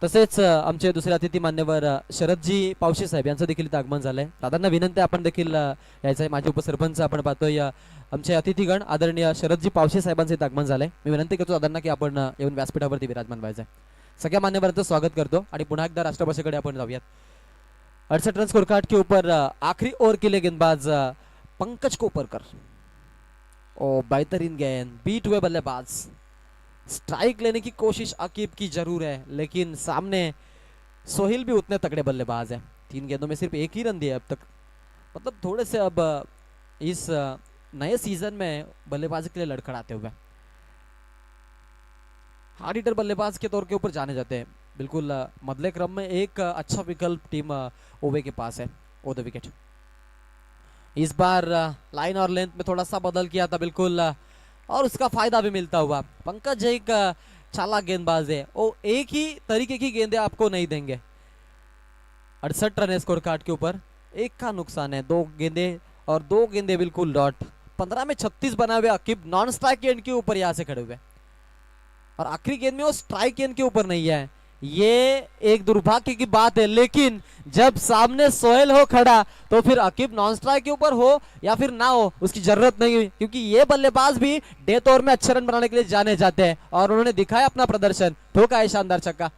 तसेच आमचे दुसरे अतिथी मान्यवर शरदजी पावशे साहेब यांचं देखील इथं आगमन झालंय। दादांना विनंती आपण देखील यायचं आहे। माझे उपसरपंच आपण पाहतोय आमचे अतिथीगण आदरणीय शरदजी पावशे साहेबांचं इथं आगमन झालंय। मी विनंती करतो दादांना की आपण येऊन व्यासपीठावरती विराजमान व्हायचं आहे। सगळ्या मान्यवरांचं स्वागत करतो आणि पुन्हा एकदा राष्ट्रभाषेकडे आपण जाऊयात। 68 रन स्कोर कार्ड के ऊपर आखिरी ओवर के लिए गेंदबाज पंकज कोपरकर। ओ बेहतरीन गेंद, बीट हुए बल्लेबाज। स्ट्राइक लेने की कोशिश अकीब की जरूर है, लेकिन सामने सोहेल भी उतने तगड़े बल्लेबाज है। 3 गेंदों में सिर्फ 1 ही रन दिया अब तक। मतलब थोड़े से अब इस नए सीजन में बल्लेबाजी के लिए लड़खड़ाते हुए हार्ड हिटर बल्लेबाज के तौर के ऊपर जाने जाते हैं। बिल्कुल मध्य क्रम में एक अच्छा विकल्प टीम ओवे के पास है। ओ द विकेट इस बार लाइन और लेंथ में थोड़ा सा बदल किया था बिल्कुल, और उसका फायदा भी मिलता हुआ। पंकज एक चालाक गेंदबाज है, वो एक ही तरीके की गेंदें आपको नहीं देंगे। 68 रन स्कोर कार्ड के ऊपर 1 का नुकसान है। 2 गेंदे और 2 गेंदे बिल्कुल डॉट। 15 में 36 बना हुए अकीब नॉन स्ट्राइक एंड के ऊपर यहाँ से खड़े हुए, और आखिरी गेंद में वो स्ट्राइक एंड के ऊपर नहीं है। ये एक दुर्भाग्य की बात है, लेकिन जब सामने सोहेल हो खड़ा तो फिर अकीब नॉन स्ट्राइक के ऊपर हो या फिर ना हो उसकी जरूरत नहीं हुई, क्योंकि ये बल्लेबाज भी डेथ ओवर में अच्छे रन बनाने के लिए जाने जाते हैं, और उन्होंने दिखाया अपना प्रदर्शन। ठोका है शानदार छक्का।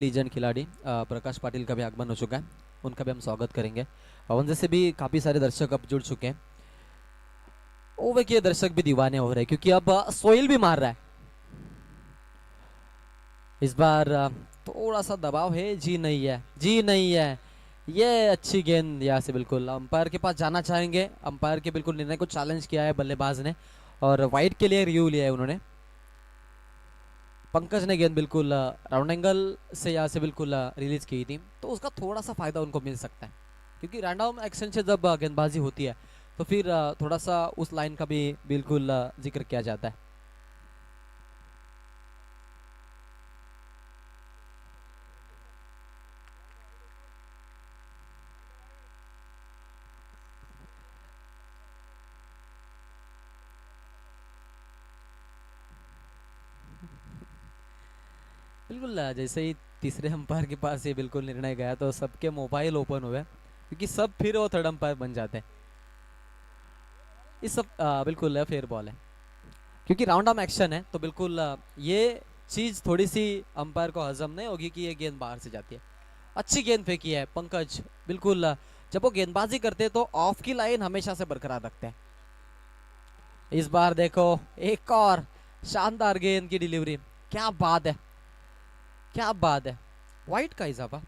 लीजेंड खिलाड़ी प्रकाश पाटिल का भी आगमन हो चुका है। उनका भी हम स्वागत करेंगे। पवन जैसे भी काफ़ी सारे दर्शक अब जुड़ चुके हैं। ओवे के दर्शक भी दीवाने हो रहे हैं क्योंकि अब सोहेल भी मार रहा है। इस बार थोड़ा सा दबाव है, जी नहीं है, जी नहीं है। ये अच्छी गेंद यहाँ से बिल्कुल अंपायर के पास जाना चाहेंगे। अंपायर के बिल्कुल निर्णय को चैलेंज किया है बल्लेबाज ने और वाइड के लिए रिव्यू लिया है उन्होंने। पंकज ने गेंद बिल्कुल राउंड एंगल से यहाँ से बिल्कुल रिलीज की थी, तो उसका थोड़ा सा फायदा उनको मिल सकता है क्योंकि रैंडम एक्शन से जब गेंदबाजी होती है तो फिर थोड़ा सा उस लाइन का भी बिल्कुल जिक्र किया जाता है। बिल्कुल जैसे ही तीसरे अंपायर के पास ये बिल्कुल निर्णय गया तो सबके मोबाइल ओपन हुए क्योंकि सब फिर वो थर्ड अंपायर बन जाते हैं। इस सब बिल्कुल फेयर बॉल है क्योंकि राउंड आर्म एक्शन है, तो बिल्कुल ये चीज थोड़ी सी अंपायर को हजम नहीं होगी कि ये गेंद बाहर से जाती है। अच्छी गेंद फेंकी है पंकज। बिल्कुल जब वो गेंदबाजी करते हैं तो ऑफ की लाइन हमेशा से बरकरार रखते हैं। इस बार देखो एक और शानदार गेंद की डिलीवरी। क्या बात है, क्या बात है। वाइट का इजाफा,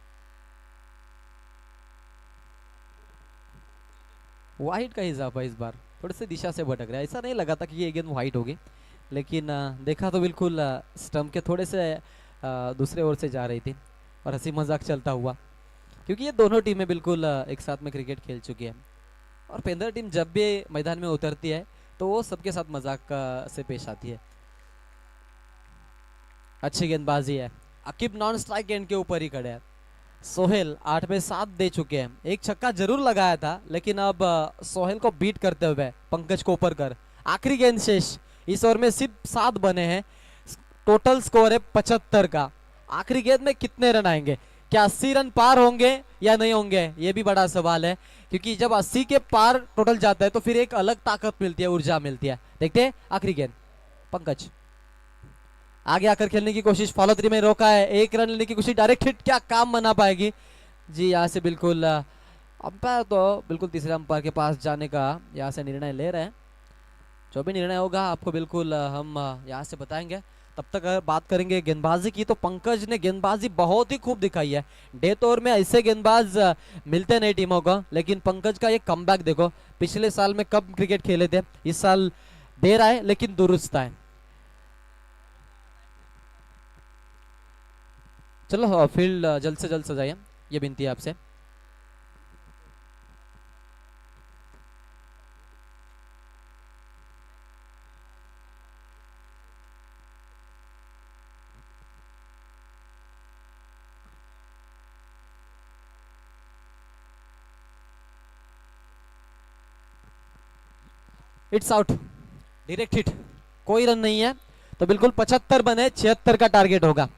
वाइट का इजाफा इस बार थोड़े से दिशा से भटक रहा है। ऐसा नहीं लगा था कि ये गेंद वाइट होगी, लेकिन देखा तो बिल्कुल स्टंप के थोड़े से दूसरे ओर से जा रही थी और हंसी मजाक चलता हुआ क्योंकि ये दोनों टीमें बिल्कुल एक साथ में क्रिकेट खेल चुकी है और पेंदर टीम जब भी मैदान में उतरती है तो वो सबके साथ मजाक से पेश आती है। अच्छी गेंदबाजी है। अकीब नॉन स्ट्राइक एंड के ऊपर ही खड़े हैं। सोहेल 8 पे 7 दे चुके हैं। एक छक्का जरूर लगाया था लेकिन अब सोहेल को बीट करते हुए पंकज को ऊपर कर आखिरी गेंद शेष। इस ओवर में सिर्फ 7 बने हैं। टोटल स्कोर है 75 का। आखिरी गेंद में कितने रन आएंगे? क्या 80 रन पार होंगे या नहीं होंगे, ये भी बड़ा सवाल है क्योंकि जब 80 के पार टोटल जाता है तो फिर एक अलग ताकत मिलती है, ऊर्जा मिलती है। देखते हैं आखिरी गेंद। पंकज आगे आकर खेलने की कोशिश, फॉलो थ्री में रोका है। एक रन लेने की कोशिश, डायरेक्ट हिट, क्या काम बना पाएगी जी? यहाँ से बिल्कुल अंपायर तो बिल्कुल तीसरे अंपायर के पास जाने का यहाँ से निर्णय ले रहे हैं। जो भी निर्णय होगा आपको बिल्कुल हम यहाँ से बताएंगे। तब तक अगर बात करेंगे गेंदबाजी की तो पंकज ने गेंदबाजी बहुत ही खूब दिखाई है। डेथ ओवर में ऐसे गेंदबाज मिलते नहीं टीमों को, लेकिन पंकज का ये कमबैक देखो। पिछले साल में कब क्रिकेट खेले थे, इस साल देर आए लेकिन दुरुस्त आए। चलो फील्ड जल्द से जल्द सजाइए, ये विनती है आपसे। इट्स आउट, डायरेक्ट हिट, कोई रन नहीं है। तो बिल्कुल 75 बने, 76 का टारगेट होगा।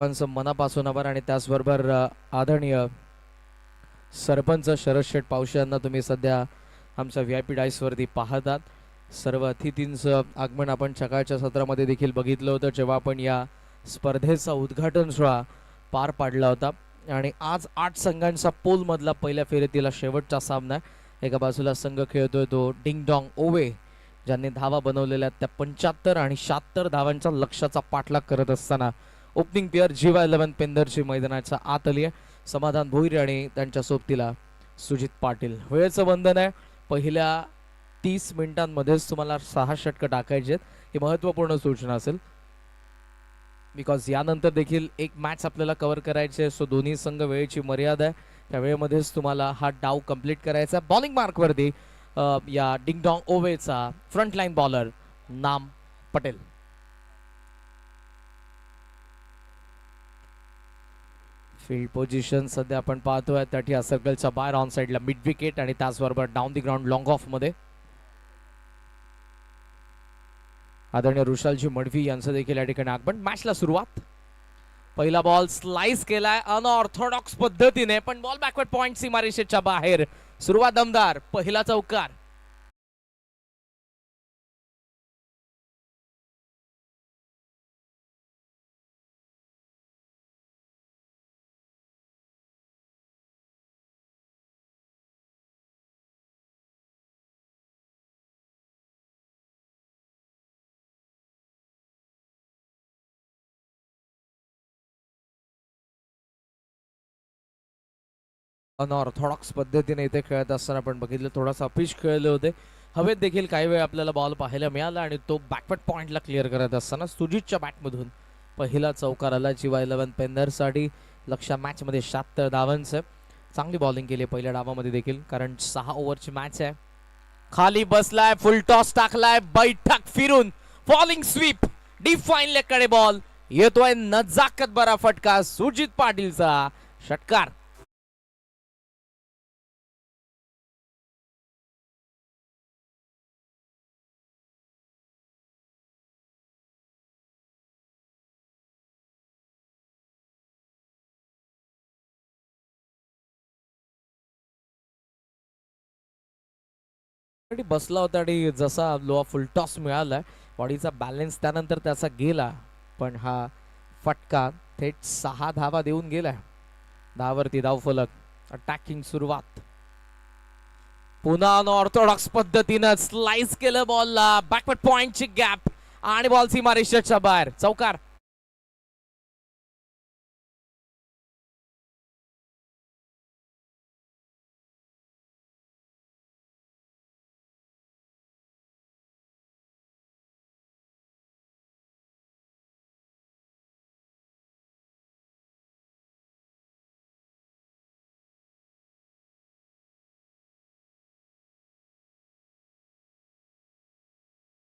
सर्वांचं मनापासून आभार आणि त्याचबरोबर आदरणीय सरपंच शरद शेठ पावशी यांना तुम्ही सध्या आमच्या VIP डाईसवरती पाहतात. सर्व अतिथींचं आगमन आपण सकाळच्या सत्रामध्ये देखील बघितलं होतं जेव्हा आपण या स्पर्धेचा उद्घाटन सोहळा पार पाडला होता. आणि आज 8 संघांचा पोल मधला पहिल्या फेरीतील शेवटचा सामना आहे. एका बाजूला संघ खेळतोय तो डिंग डॉंग ओवे ज्यांनी धावा बनवलेल्या त्या 75 आणि 76 धावांच्या लक्ष्याचा पाठलाग करत असताना ओपनिंग पेअर GY11 पेंदरची मैदानाच्या आत आली आहे. समाधान भोईर आणि त्यांच्या सोबतीला सुजित पाटील. वेळेचं बंधन आहे. पहिल्या 30 मिनिटांमध्येच तुम्हाला 6 षटकं टाकायचे आहेत. ही महत्त्वपूर्ण सूचना असेल बिकॉज यानंतर देखील एक मॅच आपल्याला कव्हर करायची आहे. सो दोन्ही संघ वेळेची मर्यादा आहे त्या वेळेमध्येच तुम्हाला हा डाव कंप्लीट करायचा आहे. बॉलिंग मार्कवरती या डिंग डॉंग ओवेचा फ्रंटलाईन बॉलर नाम पटेल. फील्ड पोझिशन सध्या आपण पाहतोय त्यात या सर्कलच्या बाहेर ऑन साइडला मिड विकेट आणि त्याचबरोबर down the ground long of मध्ये आदरणीय ऋषालजी मडवी यांचं देखील या ठिकाणी आगमन. मॅचला सुरुवात. पहिला बॉल स्लाइस केलाय अनऑर्थोडॉक्स पद्धतीने पण बॉल बॅकवर्ड पॉइंट सीमारेषेच्या बाहेर. सुरुवात दमदार. पहिला चौकार. अनऑर्थोडॉक्स पद्धतीने इथे खेळत असताना आपण बघितलं थोडासा अपिश खेळले होते. हवेत देखील काही वेळ आपल्याला बॉल पाहायला मिळाला आणि तो बॅकवर्ड पॉइंटला क्लिअर करत असताना सुजितच्या बॅटमधून पहिला चौकार आला GY11 पेंदरसाठी. लक्ष्या मॅचमध्ये 76 धावांचं. चांगली बॉलिंग केली पहिल्या डावामध्ये देखील कारण 6 ओव्हरची मॅच आहे. खाली बसलाय फुल टॉस टाकलाय बैठक फिरून फॉलिंग स्वीप डिफाईन लेगकडे बॉल येतोय. नजाकत बरा फटका सुजित पाटीलचा षटकार. बसला होता आणि जसा लो फुल टॉस मिळाला बॉडीचा बॅलन्स त्यानंतर त्याचा गेला पण हा फटका थेट 6 धावा देऊन गेलाय. 10 वरती धाव फलक. अटॅकिंग सुरुवात. पुन्हा ऑर्थोडॉक्स पद्धतीनं स्लाइस केलं बॉलला बॅकवर्ड पॉइंटची गॅप आणि बॉल सीमारेषेच्या बाहेर. चौकार.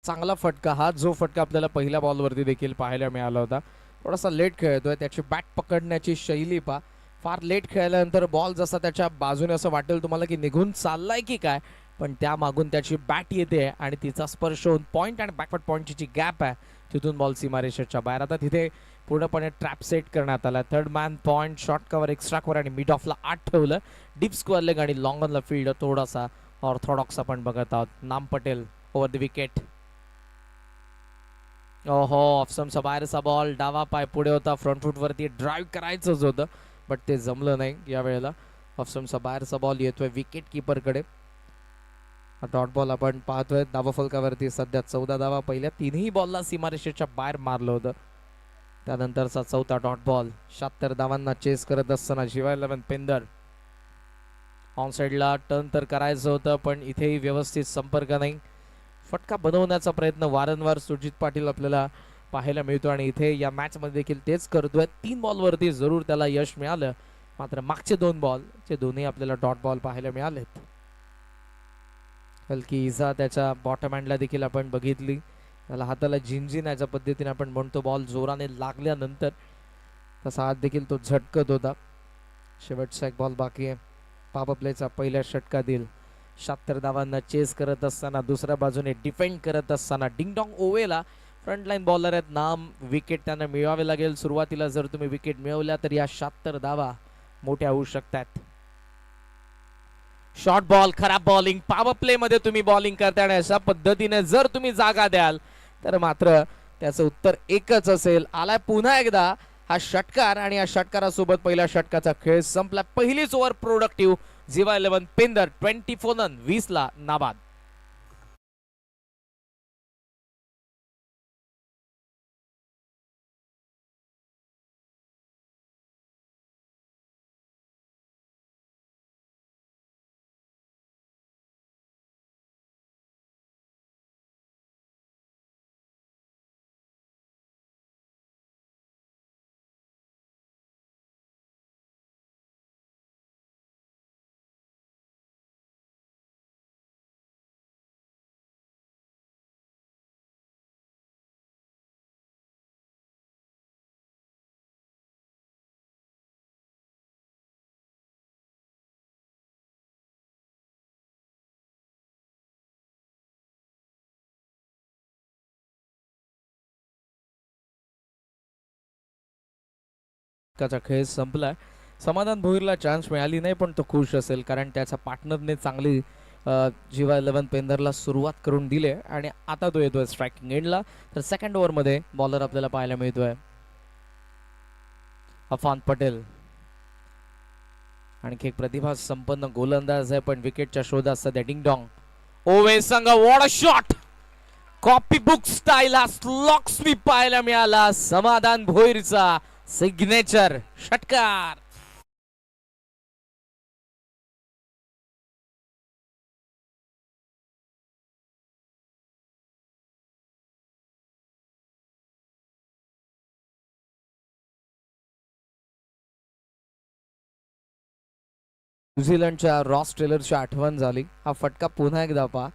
चांगला फटका. हा जो फटका आपल्याला पहिल्या बॉलवरती देखील पाहायला मिळाला होता. थोडासा लेट खेळतोय. त्याची बॅट पकडण्याची शैली पा फार लेट खेळल्यानंतर बॉल जसा त्याच्या बाजूने असं वाटेल तुम्हाला की निघून चाललाय की काय पण त्या मागून त्याची बॅट येते आणि तिचा स्पर्श होऊन पॉइंट आणि बॅकवर्ड पॉइंटची जी गॅप आहे तिथून बॉल सीमारेषेच्या बाहेर. आता तिथे पूर्णपणे ट्रॅप सेट करण्यात आला. Third man point short cover extra cover आणि मिड ऑफला 8 ठेवलं. डीप स्क्वेअर लेग आणि लॉंग ऑनला फील्ड थोडासा ऑर्थोडॉक्स आपण बघत आहोत. नाम पटेल ओव्हर द विकेट. ओहो ऑफसमचा बाहेरचा बॉल. डावा पाय पुढे होता. फ्रंट फूट वरती ड्राईव्ह करायचंच होतं बट ते जमलं नाही यावेळेला. ऑफसमचा बाहेरचा बॉल येतोय विकेट किपरकडे. डॉट बॉल आपण पाहतोय. धावा फलकावरती सध्या 14 धावा. पहिल्या 3ही बॉलला सीमारेषेच्या बाहेर मारलं होतं. त्यानंतरचा चौथा डॉट बॉल. 76 धावांना चेस करत असताना GY11 पेंदर. ऑन साइडला टर्न तर करायचं होतं पण इथेही व्यवस्थित संपर्क नाही. फटका बनवण्याचा प्रयत्न वारंवार सुजित पाटील आपल्याला पाहायला मिळतो आणि इथे या मॅच मध्ये देखील तेच करतोय. 3 बॉलवरती जरूर त्याला यश मिळालं मात्र मागचे 2 बॉल चे दोन्ही आपल्याला डॉट बॉल पाहायला मिळालेत. हलकी इजा त्याच्या बॉटम हँडला देखील आपण बघितली. त्याला हाताला झिंझिण्याच्या पद्धतीने आपण म्हणतो बॉल जोराने लागल्यानंतर तसा हात देखील तो झटकत होता. शेवटचा एक बॉल बाकी आहे. पॉवर प्लेचा पहिल्या षटकातील 76 धावांना चेस करत असताना दुसऱ्या बाजूने डिफेंड करत असताना डिंग डॉंग ओवेला फ्रंटलाईन बॉलर आहेत. नाम विकेट त्यांना मिळवावे लागेल. सुरुवातीला जर तुम्ही विकेट मिळवल्या तर या 76 धावा मोठ्या होऊ शकतात. शॉर्ट बॉल, खराब बॉलिंग. पॉवर प्ले मध्ये तुम्ही बॉलिंग करताय आणि अशा पद्धतीने जर तुम्ही जागा द्याल तर मात्र त्याचं उत्तर एकच असेल. आलाय पुन्हा एकदा हा षटकार आणि या षटकारासोबत पहिल्या षटकाचा खेळ संपला. पहिलीच ओव्हर प्रोडक्टिव्ह. झिवा 11 पेंदर 24 रन 20 ला नाबाद. चा खेळ संपलाय. समाधान भोईरला चान्स मिळाली नाही पण तो खुश असेल कारण त्याच्या पार्टनरने चांगली जीवा 11 पेंदरला सुरुवात करून दिली आणि आता तो येतोय स्ट्रायकिंग एंडला. तर सेकंड ओव्हर मध्ये बॉलर आपल्याला पाहायला मिळतोय अफान पटेल. आणखी एक प्रतिभा संपन्न गोलंदाज आहे पण विकेटच्या शोधात सध्या डिंगडॉंग. ओवे संघ what a shot. Copy book style हा स्लॉक स्वीप पाहायला मिळाला. समाधान भोईरचा सिग्नेचर षटकार. न्यूझीलंडच्या रॉस टेलरची आठवण झाली. हा फटका पुन्हा एकदा पहा.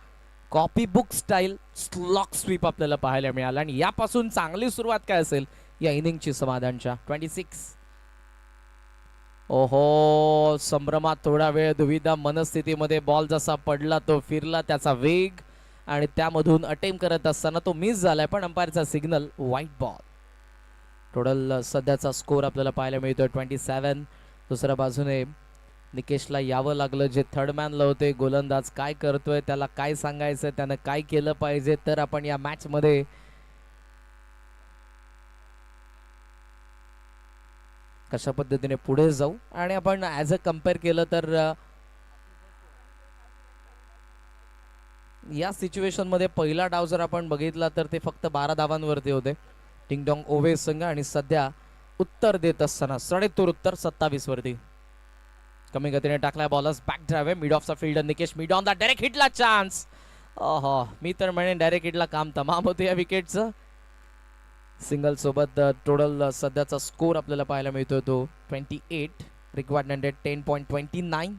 Copy book style slog sweep आपल्याला पाहायला मिळाला आणि यापासून चांगली सुरुवात काय असेल या इनिंगची समाधानच्या. 26. ओहो, संभ्रमात थोडा वेळ दुविधा मनस्थितीमध्ये बॉल जसा पडला तो फिरला त्याचा वेग आणि त्यामधून अटेम्प्ट करत असताना तो मिस झालाय पण अंपायरचा सिग्नल व्हाईट बॉल. टोटल सध्याचा स्कोर आपल्याला पाहायला मिळतोय 27. दुसऱ्या बाजूने निकेशला यावं लागलं जे थर्ड मॅनला होते. गोलंदाज काय करतोय, त्याला काय सांगायचं, त्यानं काय केलं पाहिजे तर आपण या मॅच मध्ये कशा पद्धतीने पुढे जाऊ. आणि आपण ऍज अ कम्पेअर केलं तर या सिच्युएशन मध्ये पहिला डाव जर आपण बघितला तर ते फक्त 12 धावांवरती होते टिंगडॉंग ओवे संघ आणि सध्या उत्तर देत असताना सडेतोड उत्तर 27 वरती. कमी गतीने टाकलाय बॉलर्स बॅक ड्राइव्ह मिड ऑफचा fielder Nikesh mid on the direct हिटला चान्स. मी तर म्हणेन डायरेक्ट हिटला काम तमाम होते या विकेटचं. सिंगल सोबत टोटल सध्याचा स्कोर आपल्याला पाहायला मिळतोय तो 28. रिक्वायर्ड 10.29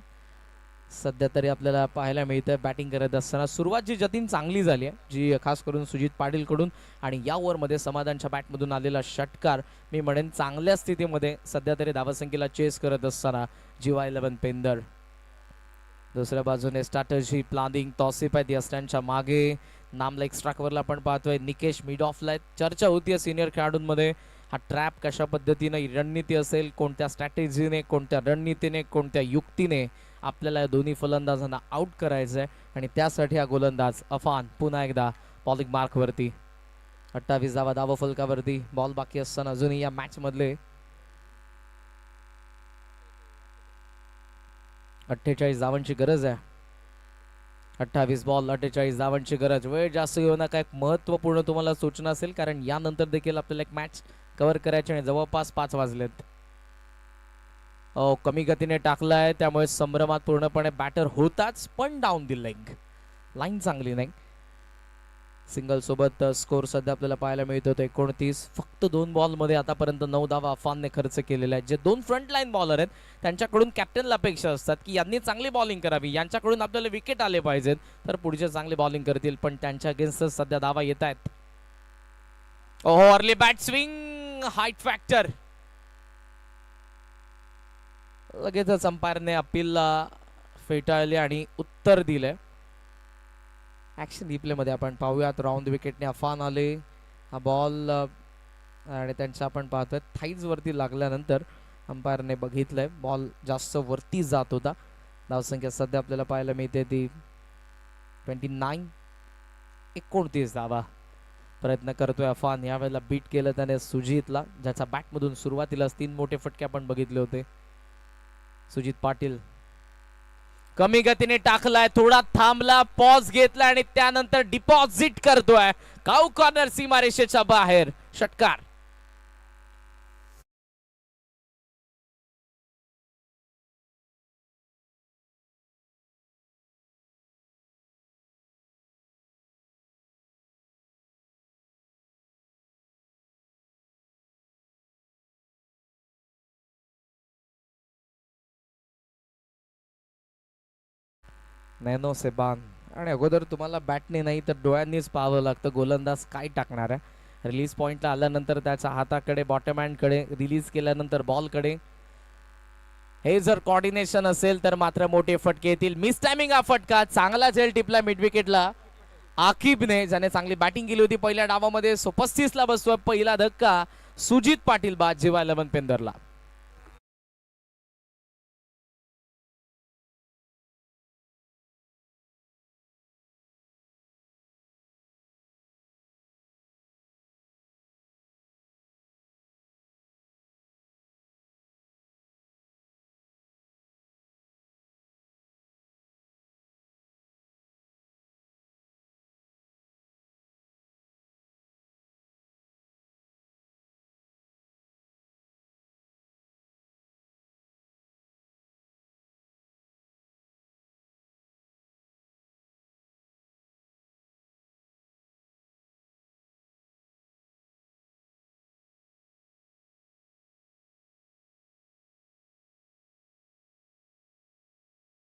सध्या तरी आपल्याला पाहायला मिळतंय. बॅटिंग करत असताना सुरुवात जी जतीन चांगली झाली आहे जी खास करून सुजित पाटील कडून आणि या ओव्हरमध्ये समाधानच्या बॅटमधून आलेला षटकार मी म्हणेन चांगल्या स्थितीमध्ये सध्या तरी धावसंख्येला चेस करत असताना जीवा 11 पेंदर. दुसऱ्या बाजूने स्ट्रॅटजी प्लॅनिंग टॉसिप आहेत यस्टांच्या मागे. नामला एक्स्ट्रा कव्हरला आपण पाहतोय निकेश मिड ऑफला. चर्चा होती सिनियर खेळाडूंमध्ये हा ट्रॅप कशा पद्धतीने रणनीती असेल, कोणत्या स्ट्रॅटेजीने, कोणत्या रणनीतीने, कोणत्या युक्तीने आपल्याला या दोन्ही फलंदाजांना आउट करायचं आहे आणि त्यासाठी हा गोलंदाज अफान पुन्हा एकदा बॉलिंग मार्कवरती. 28 धावा धावा फलकावरती. बॉल बाकी असताना अजूनही या मॅच मधले 48 धावांची गरज आहे. 28 बॉल 48 धावांची गरज. वेळ जास्त घेऊ नका. एक महत्वपूर्ण तुम्हाला सूचना असेल कारण यानंतर देखील आपल्याला एक मॅच कव्हर करायची आणि जवळपास 5 वाजलेत. कमी गतीने टाकलाय त्यामुळे संभ्रमात पूर्णपणे बॅटर होताच पण डाऊन दी लेग. लाईन चांगली नाही. सिंगल सोबत स्कोर सध्या आपल्याला पाहायला मिळतो 29. फक्त 2 बॉल मध्ये आतापर्यंत 9 धावा अफानने खर्च केलेला आहे. जे 2 फ्रंट लाईन बॉलर आहेत त्यांच्याकडून कॅप्टनला अपेक्षा असतात की यांनी चांगली बॉलिंग करावी, यांच्याकडून आपल्याला विकेट आले पाहिजेत तर पुढचे चांगले बॉलिंग करतील पण त्यांच्या अगेन्स्ट सध्या धावा येत आहेत. ओहो, early bat swing, height factor. लगेचच अंपायरने अपीलला फेटाळले आणि उत्तर दिले. ऍक्शन रिप्ले मध्ये आपण पाहूयात. राऊंड विकेटने अफान आले हा बॉल आणि त्यांच्या आपण पाहतोय थाईज वरती लागल्यानंतर अंपायरने बघितलंय बॉल जास्त वरती जात होता. धावसंख्या सध्या आपल्याला पाहायला मिळते ती 29. 29 धावा. प्रयत्न करतोय अफान, यावेळेला बीट केलं त्याने सुजितला, ज्याच्या बॅटमधून सुरुवातीलाच 3 मोठे फटके आपण बघितले होते. सुजित पाटील कमी गतीने टाकलाय, थोडा थांबला, पॉज घेतला आणि त्यानंतर डिपॉझिट करतोय काऊ कॉर्नर सीमारेषेच्या बाहेर. षटकार. नॅनो सेबान आणि अगोदर तुम्हाला बॅटने नाही तर डोळ्यांनीच पाहावं लागतं गोलंदाज काय टाकणार आहे. रिलीज पॉइंटला आल्यानंतर त्याच्या हाताकडे बॉटम हँडकडे, रिलीज केल्यानंतर बॉलकडे, हे जर कोऑर्डिनेशन असेल तर मात्र मोठे फटके येतील. मिस टायमिंग हा फटका, चांगला झेल टिपला मिड विकेटला आकिबने, ज्याने चांगली बॅटिंग केली होती पहिल्या डावामध्ये. 35 ला बसतोय पहिला धक्का. सुजित पाटील बाद जेव्हा 11 पेंदरला.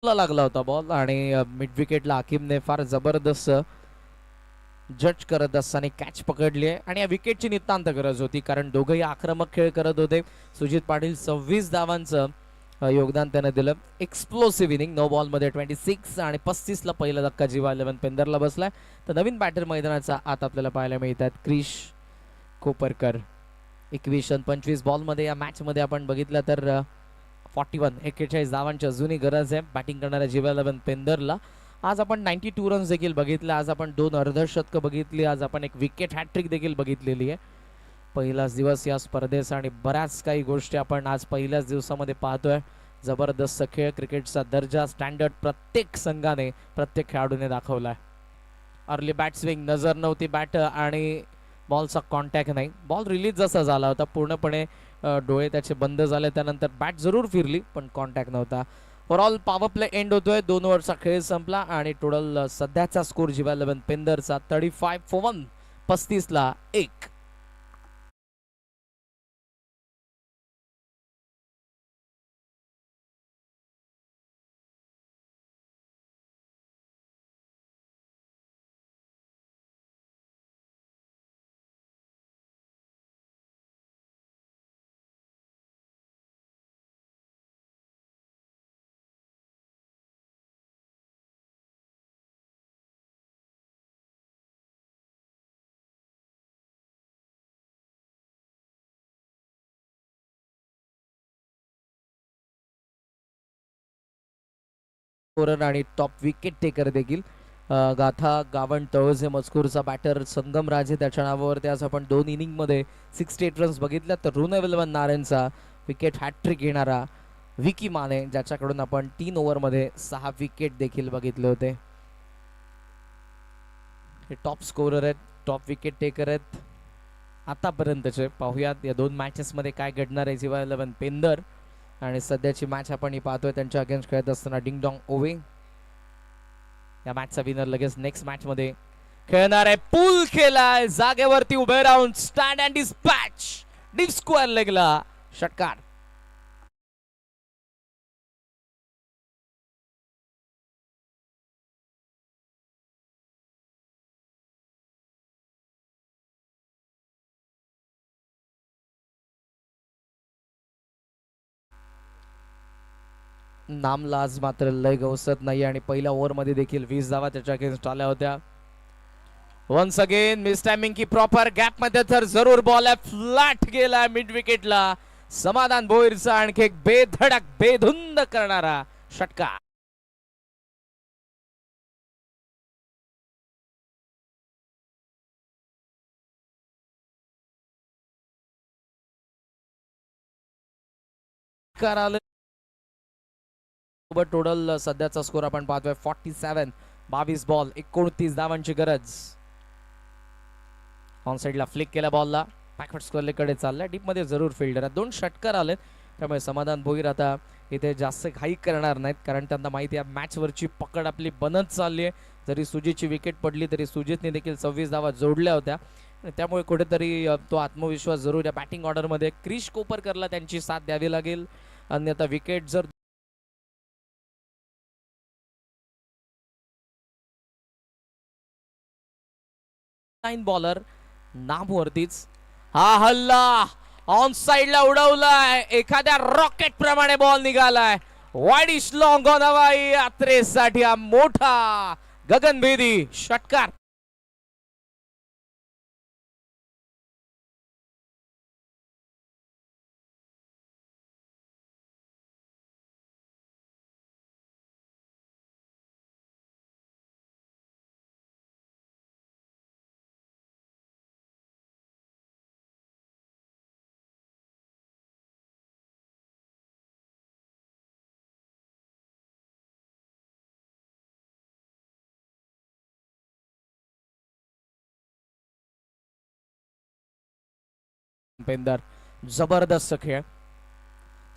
लागला होता बॉल आणि मिड विकेटला आकिबने फार जबरदस्त जज करत असताना कॅच पकडली आहे आणि या विकेटची नितांत गरज होती, कारण दोघंही आक्रमक खेळ करत होते. सुजित पाटील 26 धावांचं योगदान त्याने दिलं. एक्सप्लोसिव्ह इनिंग, नो बॉल मध्ये 26 आणि 35 ला पहिला धक्का जेव्हा 11 पेंदरला बसलाय. तर नवीन बॅटर मैदानाचा आत आपल्याला पाहायला मिळतात क्रिश कोपरकर. 21 आणि 25 बॉल मध्ये या मॅच मध्ये आपण बघितलं तर 41 धावांची अजूनही गरज आहे बॅटिंग करणाऱ्या जेव्हा 11 पेंदरला. आज आपण 92 रन्स देखील बघितले, आज आपण 2 अर्धशतकं बघितली, आज आपण एक विकेट हॅट्रिक देखील बघितलेली आहे. पहिलाच दिवस या स्पर्धेचा आणि बऱ्याच काही गोष्टी आपण आज पहिल्याच दिवसामध्ये पाहतोय. जबरदस्त खेळ, क्रिकेटचा दर्जा, स्टँडर्ड प्रत्येक संघाने, प्रत्येक खेळाडूने दाखवलाय. अर्ली बॅट स्विंग, नजर नव्हती बॅट आणि बॉलचा कॉन्टॅक्ट नाही. बॉल रिलीज जसा झाला होता पूर्णपणे डोळे त्याचे बंद झाले, त्यानंतर बॅट जरूर फिरली पण कॉन्टॅक्ट नव्हता. ओव्हरऑल पॉवर प्ले एंड होतोय, 2 ओव्हरचा खेळ संपला आणि टोटल सध्याचा स्कोर जेव्हा 11 पेंदरचा 35 for 1, 35 ला 1. स्कोरर आणि टॉप विकेट टेकर देखील गाथा गावण तळोजे मजकूरचा बॅटर संगम राजे, त्याच्या नावावरती आज आपण 2 इनिंग मध्ये 68 रन्स बघितल्या. तर ऋणविलवन नारायणचा विकेट हॅट्रिक घेणारा विकी माने, ज्याच्याकडून आपण 3 ओव्हरमध्ये 6 विकेट देखील बघितले होते. हे टॉप स्कोरर आहेत, टॉप विकेट टेकर आहेत आतापर्यंतचे. पाहूयात या 2 मॅचेस मध्ये काय घडणार आहे. जेव्हा 11 पेंदर आणि सध्याची मॅच आपण ही पाहतोय त्यांच्या अगेन्स्ट खेळत असताना डिंगडॉंग ओवे. या मॅचचा विनर लगेच नेक्स्ट मॅच मध्ये खेळणार आहे. पूल केलाय, जागेवरती उभे राहून stand and dispatch, deep square लेगला षटकार. नामलाज मात्र लय गवसत नाही आणि पहिल्या ओव्हरमध्ये देखील 20 धावा त्याच्या अगेन्स्ट आल्या होत्या. वन्स अगेन मिस टायमिंग की प्रॉपर गॅप मध्ये तर जरूर बॉल आहे, फ्लॅट गेला मिड विकेटला. समाधान भोईरचा आणखी एक बेधडक बेधुंद करणारा षटकार. टोटल सध्याचा स्कोर आपण पाहतोय 47. 22 बॉल 29 धावांची गरज. ऑन साइडला फ्लिक केला बॉलला, बॅकवर्ड स्क्वेअरकडे चाललाय, डीप मध्ये जरूर फिल्डर. 2 षटकार आलेत, त्यामुळे समाधान भोईर आता इथे जास्त घाई करणार नाहीत, कारण त्यांना माहिती आहे मॅच वरची पकड आपली बनत चालली आहे. जरी सुजितची विकेट पडली तरी सुजितने देखील 26 धावा जोडल्या होत्या, त्यामुळे कुठेतरी तो आत्मविश्वास जरूर या बॅटिंग ऑर्डर मध्ये. क्रिश कोपरकरला त्यांची साथ द्यावी लागेल, अन्यथा विकेट जर बॉलर नाम वरतीच. हा हल्ला ऑन साइडला उडवलाय, एखाद्या रॉकेट प्रमाणे बॉल निघालाय. वाईडिश लॉंग ऑन हवाई यात्रेसाठी हा मोठा गगनभेदी षटकार. पेंदर जबरदस्त खेळ,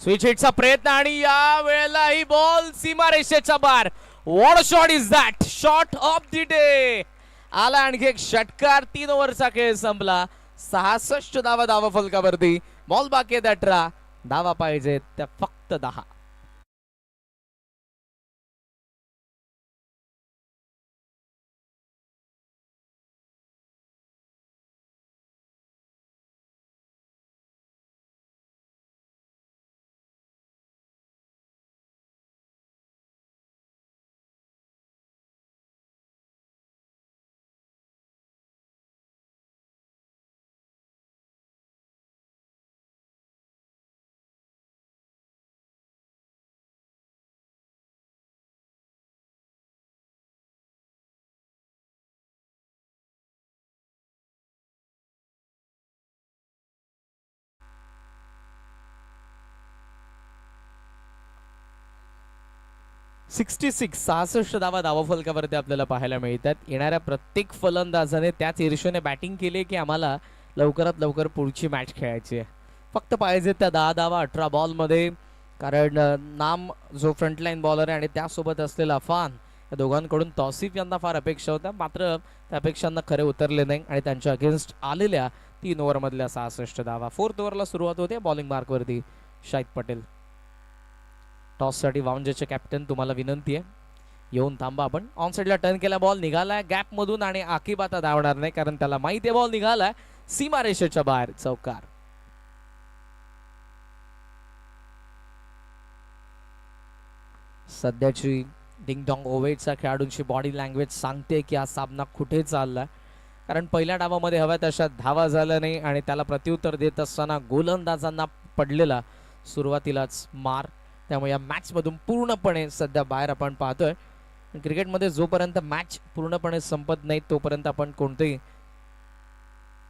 स्विच हिटचा प्रयत्न आणि या वेळेला ही बॉल सीमारेषेच्या बाहेर. What shot is that, shot of the day. आला आणखी एक षटकार. 3 ओव्हरचा खेळ संपला. 66 धावा धावा फलकावरती. बॉल बाकी आहेत 18, धावा पाहिजेत त्या फक्त 10. सिक्स्टी 66 धावा धावफलकावरती आपल्याला पाहायला मिळतात. येणाऱ्या प्रत्येक फलंदाजाने त्याच ईर्ष्येने बॅटिंग केली की आम्हाला लवकरात लवकर पुढची मॅच खेळायची आहे. फक्त पाहिजे त्या 10 धावा 18 बॉल मध्ये, कारण नाम जो फ्रंटलाईन बॉलर आहे आणि त्यासोबत असलेला अफान, या दोघांकडून तौसिफ यांना फार अपेक्षा होत्या, मात्र त्या अपेक्षांना खरे उतरले नाही आणि त्यांच्या अगेन्स्ट आलेल्या 3 ओव्हर मधल्या 66 धावा. 4th ओव्हरला सुरुवात होते बॉलिंग मार्कवरती शाहिद पटेल. टॉस साठी वाउंजेचे कॅप्टन तुम्हाला विनंती आहे, येऊन थांबा. आपण ऑन साइडला टर्न केला, बॉल निघालाय गॅप मधून आणि आकिब आता धावणार नाही, कारण त्याला माहिती आहे बॉल निघालाय सीमारेषेच्या बाहेर. चौकार. सध्याची डिंग डॉंग ओवेटचा खेळाडूंची बॉडी लँग्वेज सांगते की हा सामना कुठे चाललाय, कारण पहिल्या डावामध्ये हव्या तशा धावा झाल्या नाही आणि त्याला प्रत्युत्तर देत असताना गोलंदाजांना पडलेला सुरुवातीलाच मार. त्यामुळे या मॅच मधून पूर्णपणे सध्या बाहेर आपण पाहतोय. क्रिकेटमध्ये जोपर्यंत मॅच पूर्णपणे संपत नाही तोपर्यंत आपण कोणतेही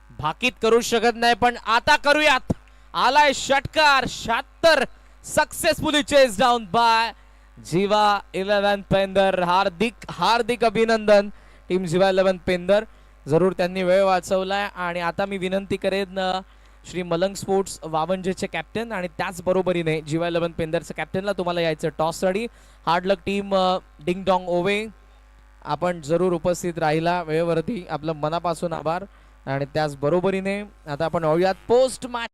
भाकीत करू शकत नाही, पण आता करूयात. आलाय षटकार. 76 सक्सेसफुली चेस डाऊन बाय जीवा 11 पेंदर. हार्दिक हार्दिक अभिनंदन टीम जीवा 11 पेंदर. जरूर त्यांनी वेळ वाचवलाय. आणि आता मी विनंती करेन श्री मलंग स्पोर्ट्स वावंजेचे कॅप्टन आणि त्याच बरोबरीने जीवा 11 पेंदरचे कॅप्टनला तुम्हाला यायचं टॉस साठी. Hard luck team ding dong ओवे, आपण जरूर उपस्थित राहिला वेळेवरती, आपलं मनापासून आभार. आणि त्याच बरोबरीने आता आपण वळूयात पोस्ट मॅच